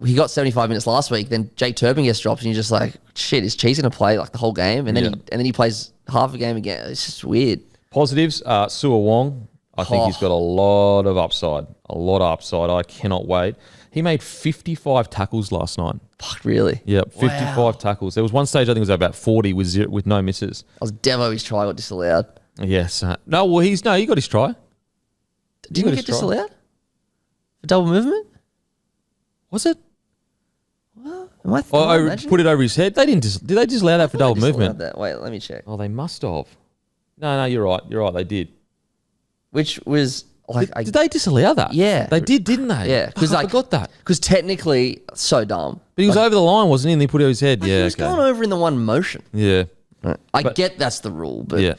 he got 75 minutes last week, then Jake Turpin gets dropped, and you're just like, shit, is Cheese going to play like the whole game? And then he plays half a game again. It's just weird. Positives, Sua Wong. I think he's got a lot of upside. I cannot wait. He made 55 tackles last night. Fuck, really? Yep, 55 tackles. There was one stage I think it was about 40 with no misses. I was Devo, his try got disallowed. Yes. No, well, he got his try. Didn't he get disallowed? For double movement? Was it? Well, put it over his head. Did they disallow that for double movement? That. Wait, let me check. Oh, they must have. No, you're right. They did. Which was like, did they disallow that? Yeah, they did, didn't they? Yeah, because I forgot that. Because technically, so dumb. But he was over the line, wasn't he? And they put it over his head. He was going over in the one motion. Yeah, I get that's the rule, but yeah.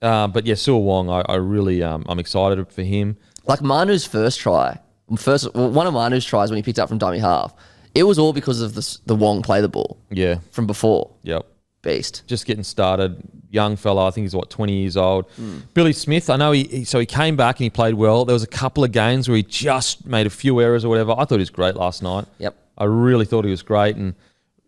But yeah, Sua Wong, I really, I'm excited for him. Like Manu's first try, one of Manu's tries when he picked up from dummy half, it was all because of the Wong play the ball. Yeah, from before. Yep. Beast. Just getting started. Young fella, I think he's 20 years old. Billy Smith, I know he came back and he played well. There was a couple of games where he just made a few errors or whatever. I thought he was great last night. Yep. I really thought he was great, and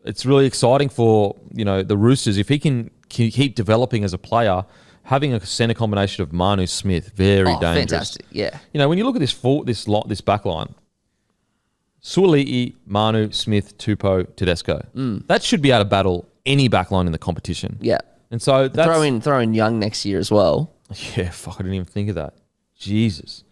it's really exciting for, the Roosters. If he can keep developing as a player, having a centre combination of Manu Smith, very dangerous. Fantastic, yeah. When you look at this back line, Suoli'i, Manu, Smith, Tupou, Tedesco, that should be able to battle any back line in the competition. Yeah. And so that's... Throw in Young next year as well. Yeah, fuck, I didn't even think of that. Jesus.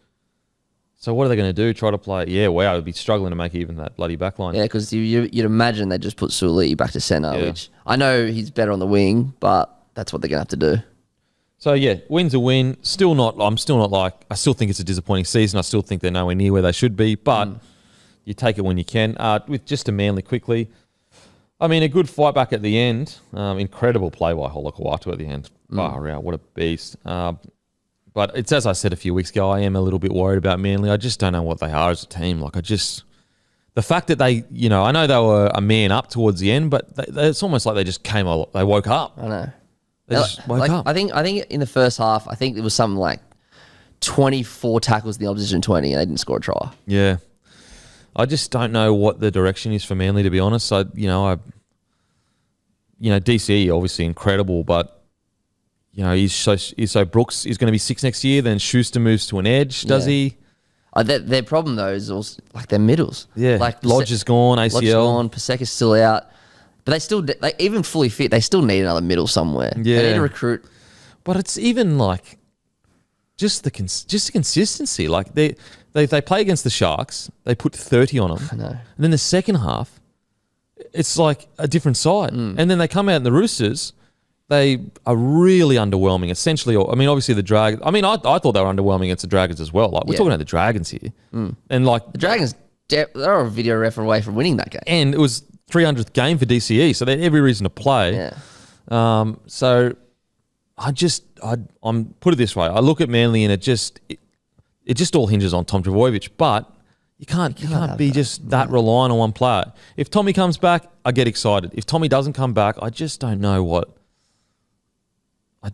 So what are they going to do? Try to play... Yeah, wow, they'd be struggling to make even that bloody back line. Yeah, because you'd imagine they just put Suoli'i back to centre, which I know he's better on the wing, but that's what they're going to have to do. So yeah, win's a win. I still think it's a disappointing season. I still think they're nowhere near where they should be, but you take it when you can. With just a Manly quickly, I mean, a good fight back at the end. Incredible play by Holokawatu at the end. Far out, what a beast. But it's as I said a few weeks ago, I am a little bit worried about Manly. I just don't know what they are as a team. The fact that they, I know they were a man up towards the end, but it's almost like they just they woke up. I know. They just woke up. I think in the first half, I think it was something like 24 tackles in the opposition 20, and they didn't score a try. Yeah. I just don't know what the direction is for Manly, to be honest. DCE obviously incredible, but he's so Brooks is going to be 6 next year. Then Schuster moves to an edge, does he? Their problem though is also like their middles. Yeah, like Lodge is gone, ACL. Lodge is gone, Paseka's still out, but they still even fully fit. They still need another middle somewhere. Yeah, they need to recruit. But it's even like just the consistency. Like they play against the Sharks, they put 30 on them. I know. And then the second half, it's like a different side. And then they come out in the Roosters, they are really underwhelming. Essentially, I mean, obviously the Dragons. I mean, I thought they were underwhelming against the Dragons as well. Like we're talking about the Dragons here, and like the Dragons, they're a video ref away from winning that game. And it was 300th game for DCE, so they had every reason to play. Yeah. So I'm put it this way. I look at Manly and it just all hinges on Tom Trbojevic, but you can't be just that reliant on one player. If Tommy comes back, I get excited. If Tommy doesn't come back, I just don't know what. I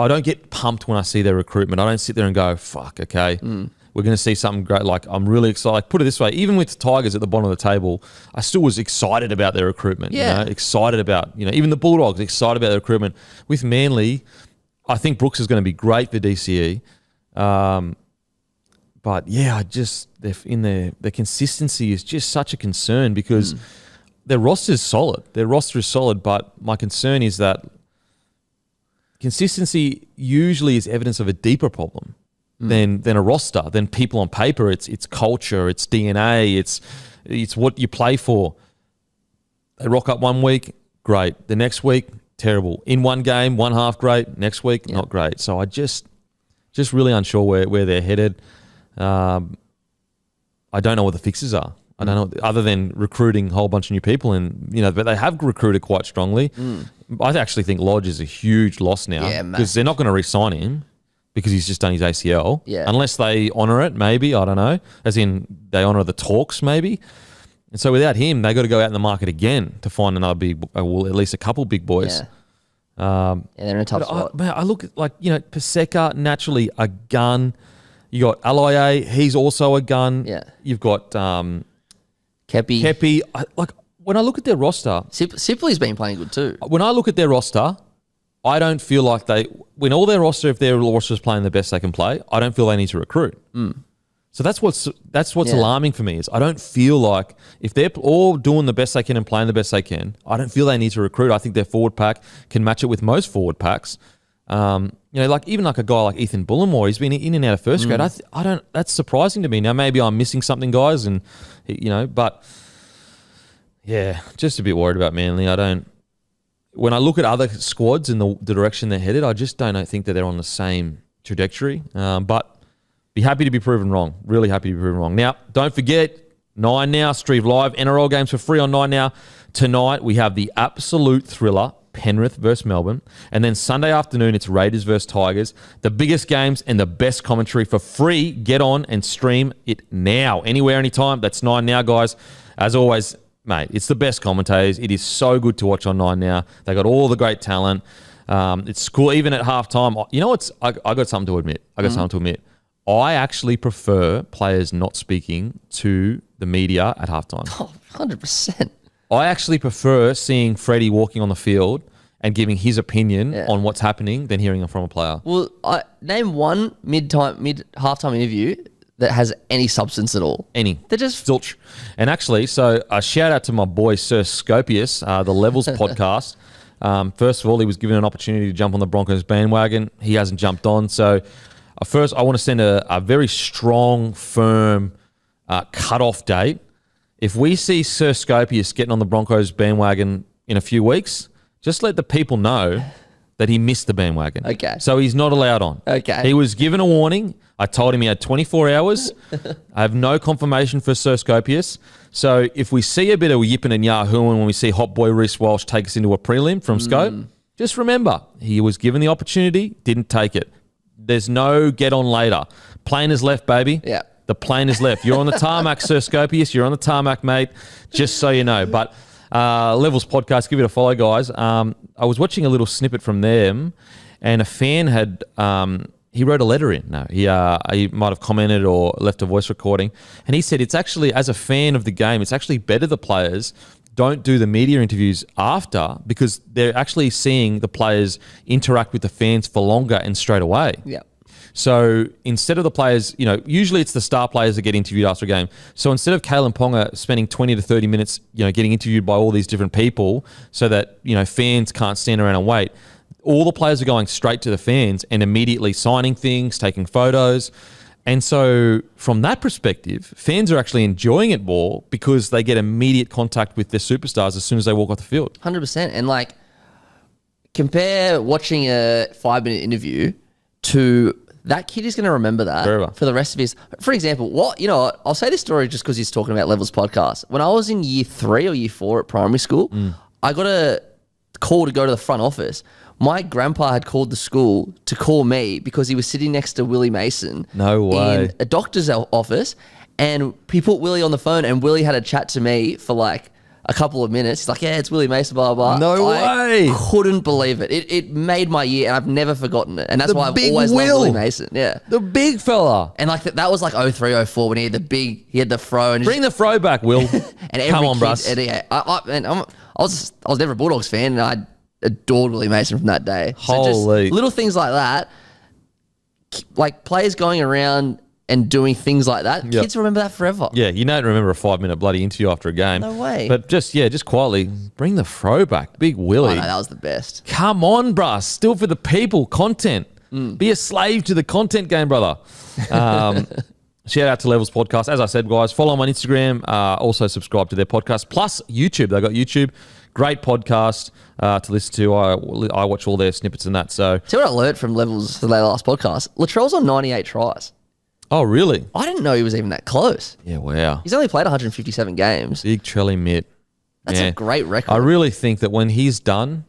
don't get pumped when I see their recruitment. I don't sit there and go, fuck, okay, we're going to see something great. Like, I'm really excited. Like, put it this way, even with the Tigers at the bottom of the table, I still was excited about their recruitment. Yeah. Excited about, even the Bulldogs, excited about their recruitment. With Manly, I think Brooks is going to be great for DCE. But yeah, their consistency is just such a concern because their roster is solid. But my concern is that consistency usually is evidence of a deeper problem than a roster, than people on paper. It's culture, it's DNA, it's what you play for. They rock up one week, great. The next week, terrible. In one game, one half great. Next week, not great. So I just really unsure where they're headed. I don't know what the fixes are. I don't know, other than recruiting a whole bunch of new people, and but they have recruited quite strongly. I actually think Lodge is a huge loss now because they're not going to re-sign him because he's just done his ACL. Yeah. Unless they honour it, maybe, I don't know. As in they honour the talks, maybe. And so without him, they got to go out in the market again to find another big, well, at least a couple big boys. Yeah, they're in a tough spot. I look at Paseka, naturally a gun. You got LIA, he's also a gun. Yeah. You've got Kepi. When I look at their roster, Sipley's been playing good too. when I look at their roster, I don't feel like they win all their roster. If their roster is playing the best they can play, I don't feel they need to recruit. So that's what's alarming for me is I don't feel like if they're all doing the best they can and playing the best they can, I don't feel they need to recruit. I think their forward pack can match it with most forward packs. Even a guy like Ethan Bullimore, he's been in and out of first grade. I don't. That's surprising to me. Now maybe I'm missing something, guys, and but yeah, just a bit worried about Manly. I don't. When I look at other squads in the direction they're headed, I just don't think that they're on the same trajectory. But be happy to be proven wrong. Really happy to be proven wrong. Now, don't forget, 9 Now, Stream Live, NRL games for free on 9 Now. Tonight, we have the absolute thriller, Penrith versus Melbourne. And then Sunday afternoon, it's Raiders versus Tigers. The biggest games and the best commentary for free. Get on and stream it now. Anywhere, anytime. That's 9 Now, guys. As always, mate, it's the best commentators. It is so good to watch on 9 Now. They got all the great talent. It's cool. Even at halftime, you know what's? I got something to admit. I actually prefer players not speaking to the media at halftime. 100%. I actually prefer seeing Freddie walking on the field and giving his opinion on what's happening than hearing it from a player. Well, name one mid-halftime interview that has any substance at all. Any. They're just... Zilch. And actually, so a shout out to my boy, Sir Scopius, the Levels podcast. First of all, he was given an opportunity to jump on the Broncos bandwagon. He hasn't jumped on. So first, I want to send a very strong, firm cut-off date. If we see Sir Scopius getting on the Broncos bandwagon in a few weeks, just let the people know that he missed the bandwagon. Okay. So he's not allowed on. Okay. He was given a warning. I told him he had 24 hours. I have no confirmation for Sir Scopius. So if we see a bit of yipping and yahooing when we see Hot Boy Reece Walsh take us into a prelim from Scope, just remember, he was given the opportunity, didn't take it. There's no get on later. Plane is left, baby. Yeah. The plane is left. You're on the tarmac, Sir Scopius. You're on the tarmac, mate. Just so you know. But Levels Podcast, give it a follow, guys. I was watching a little snippet from them, and a fan had he wrote a letter in. No, he might have commented or left a voice recording, and he said it's actually, as a fan of the game, it's actually better the players don't do the media interviews after because they're actually seeing the players interact with the fans for longer and straight away. Yeah. So instead of the players, usually it's the star players that get interviewed after a game. So instead of Kalen Ponga spending 20 to 30 minutes, getting interviewed by all these different people so that, fans can't stand around and wait, all the players are going straight to the fans and immediately signing things, taking photos. And so from that perspective, fans are actually enjoying it more because they get immediate contact with their superstars as soon as they walk off the field. 100%. And compare watching a 5-minute interview to... That kid is going to remember that for the rest of his... For example, I'll say this story just because he's talking about Levels podcast. When I was in year 3 or year 4 at primary school, I got a call to go to the front office. My grandpa had called the school to call me because he was sitting next to Willie Mason. No way. In a doctor's office, and he put Willie on the phone, and Willie had a chat to me for a couple of minutes. He's like, yeah, it's Willie Mason, blah, blah, blah. No way. I couldn't believe it. It made my year, and I've never forgotten it. And that's why I've always loved Willie Mason. Yeah. The big fella. And that was 03, 04 when he had the fro. And bring the fro back, Will. And come on, Bruss. I was never a Bulldogs fan, and I adored Willie Mason from that day. Holy. So just little things like that, players going around and doing things like that, kids remember that forever. Yeah, you don't remember a 5-minute bloody interview after a game. No way. But just quietly, bring the fro back. Big Willie. Oh, no, that was the best. Come on, bruh. Still for the people. Content. Be a slave to the content game, brother. Shout out to Levels Podcast. As I said, guys, follow them on Instagram. Also subscribe to their podcast. Plus YouTube. They've got YouTube. Great podcast to listen to. I watch all their snippets and that. So, See what I learned from Levels for their last podcast? Latrell's on 98 tries. Oh, really? I didn't know he was even that close. Yeah, wow. He's only played 157 games. Big Trelly Mitt. That's a great record. I really think that when he's done,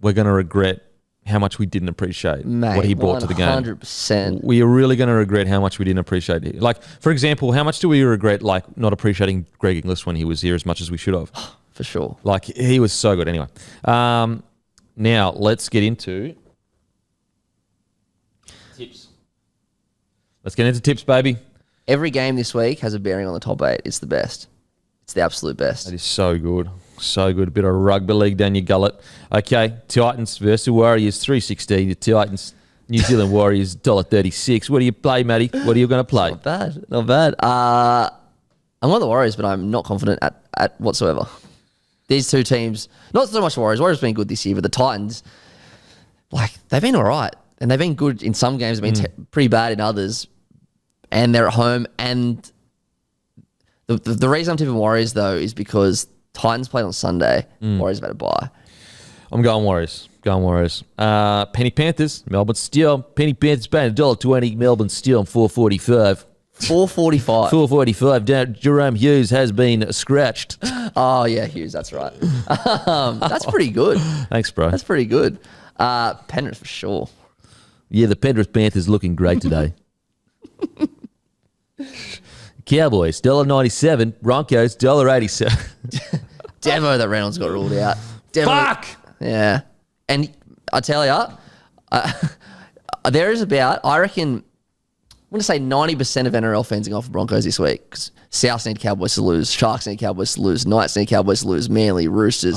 we're going to regret how much we didn't appreciate what he brought to the game. 100%. We are really going to regret how much we didn't appreciate it. Like, for example, how much do we regret, like, not appreciating Greg Inglis when he was here as much as we should have? For sure. Like, he was so good. Anyway, now let's get into tips. Let's get into tips, baby. Every game this week has a bearing on the top 8. It's the best. It's the absolute best. That is so good. So good. A bit of rugby league down your gullet. Okay, Titans versus Warriors, 316. The Titans, New Zealand Warriors, $1.36. What do you play, Matty? What are you going to play? Not bad. Not bad. I'm on the Warriors, but I'm not confident at whatsoever. These two teams, not so much the Warriors. Warriors have been good this year, but the Titans, like, they've been all right. And they've been good in some games, they've been pretty bad in others. And they're at home. And the reason I'm tipping Warriors, though, is because Titans played on Sunday. Warriors about to bye. I'm going Warriors. Going Warriors. Penny Panthers, Melbourne Steel. Penny Panthers paying $1.20. Melbourne Steel on 4.45. 4.45. 4.45. Jerome Hughes has been scratched. Oh, yeah, Hughes, that's right. That's pretty good. Thanks, bro. That's pretty good. Penrith for sure. Yeah, the Penrith Panthers looking great today. Cowboys, $1.97. Broncos, $1.87. Devo that Reynolds got ruled out. Devo, Fuck! Yeah. And I tell you, there is about, I reckon, I'm going to say 90% of NRL fans are going for Broncos this week because Souths need Cowboys to lose, Sharks need Cowboys to lose, Knights need Cowboys to lose, Manly, Roosters,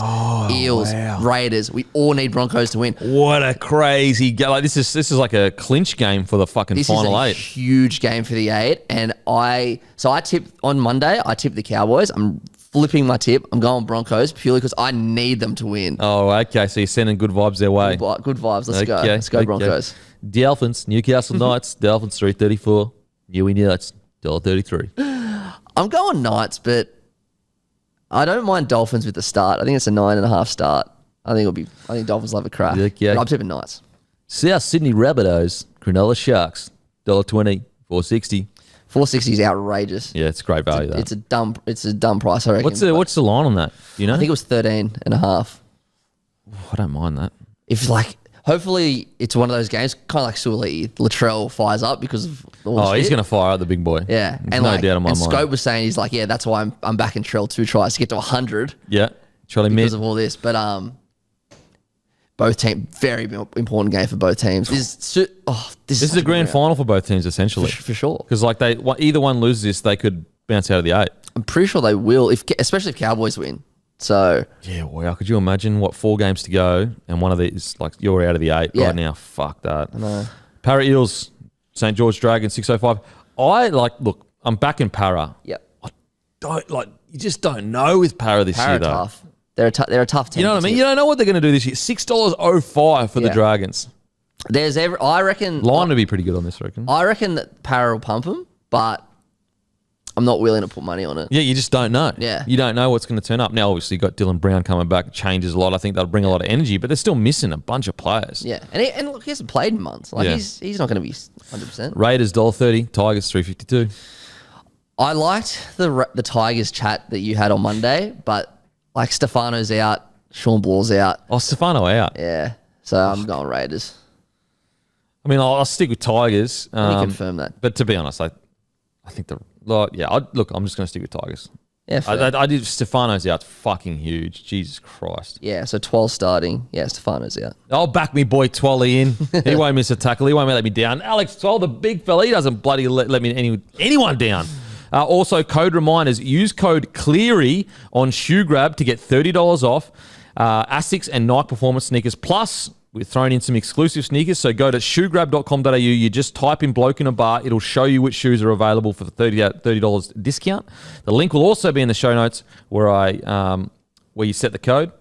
Eels, Raiders. We all need Broncos to win. What a crazy game. Like, this is like a clinch game for the fucking final 8. This is a huge game for the 8. And I tipped on Monday, I tipped the Cowboys. I'm flipping my tip. I'm going Broncos purely because I need them to win. Oh, okay. So you're sending good vibes their way. Good vibes. Let's go. Let's go Broncos. Dolphins, Newcastle Knights, Dolphins $3.34. Newey Knights, $1.33. I'm going Knights, but I don't mind Dolphins with the start. I think it's a 9.5 start. I think Dolphins will have a crack. Okay. But I'm tipping Knights. South Sydney Rabbitohs, Cronulla Sharks, $1.20, $4.60. 460 is outrageous. Yeah, it's great value. It's a dumb price, I reckon. What's the line on that? You know? I think it was 13.5. I don't mind that. If hopefully it's one of those games, kind of like Sully, Latrell fires up because of all the he's shit. going to fire out the big boy. Yeah. There's no doubt in my mind. Scope was saying, he's like, yeah, that's why I'm backing Trell 2 tries to get to 100. Yeah. Charlie because of all this. But both teams, very important game for both teams. This is a grand final for both teams, essentially. For sure. Because either one loses this, they could bounce out of the 8. I'm pretty sure they will, especially if Cowboys win. So yeah, wow. Could you imagine 4 games to go and one of these, like, you're out of the 8 right now? Fuck that. I know. Para Eels, St. George Dragons, 605. Look, I'm back in Para. Yep. You just don't know with Para this year, though. Tough. They're a tough team. You know what I mean? You don't know what they're going to do this year. $6.05 for the Dragons. I reckon Line would be pretty good on this, I reckon. I reckon that Para will pump them, but I'm not willing to put money on it. Yeah, you just don't know. Yeah. You don't know what's going to turn up. Now, obviously, you've got Dylan Brown coming back. Changes a lot. I think that'll bring a lot of energy, but they're still missing a bunch of players. Yeah. And look, he hasn't played in months. He's not going to be 100%. Raiders, $1.30. Tigers, $3.52. I liked the Tigers chat that you had on Monday, but like Stefano's out, Sean Ball's out. Oh, Stefano out. Yeah. So I'm going Raiders. I mean, I'll stick with Tigers. Let me confirm that. But to be honest, I think I'm just going to stick with Tigers. Yeah, I did. Stefano's out. Fucking huge. Jesus Christ. Yeah, so 12 starting. Yeah, Stefano's out. I'll back me boy Twally in. He won't miss a tackle. He won't let me down. Alex Twall, the big fella, he doesn't bloody let me anyone down. Also, code reminders. Use code Cleary on Shoe Grab to get $30 off. Asics and Nike Performance sneakers. Plus, we're throwing in some exclusive sneakers. So go to shoegrab.com.au. You just type in bloke in a bar. It'll show you which shoes are available for the $30 discount. The link will also be in the show notes where you set the code.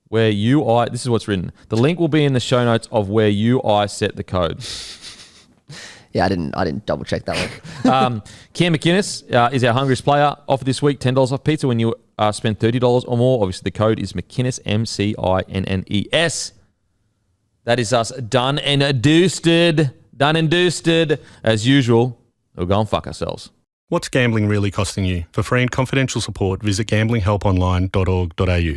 This is what's written. The link will be in the show notes of where I set the code. Yeah, I didn't double check that one. Cam McInnes is our hungriest player. Offer this week $10 off pizza when you spend $30 or more. Obviously, the code is McInnes, MCINNES. That is us done and doosted. Done and doosted. As usual, We'll go and fuck ourselves. What's gambling really costing you? For free and confidential support, visit gamblinghelponline.org.au.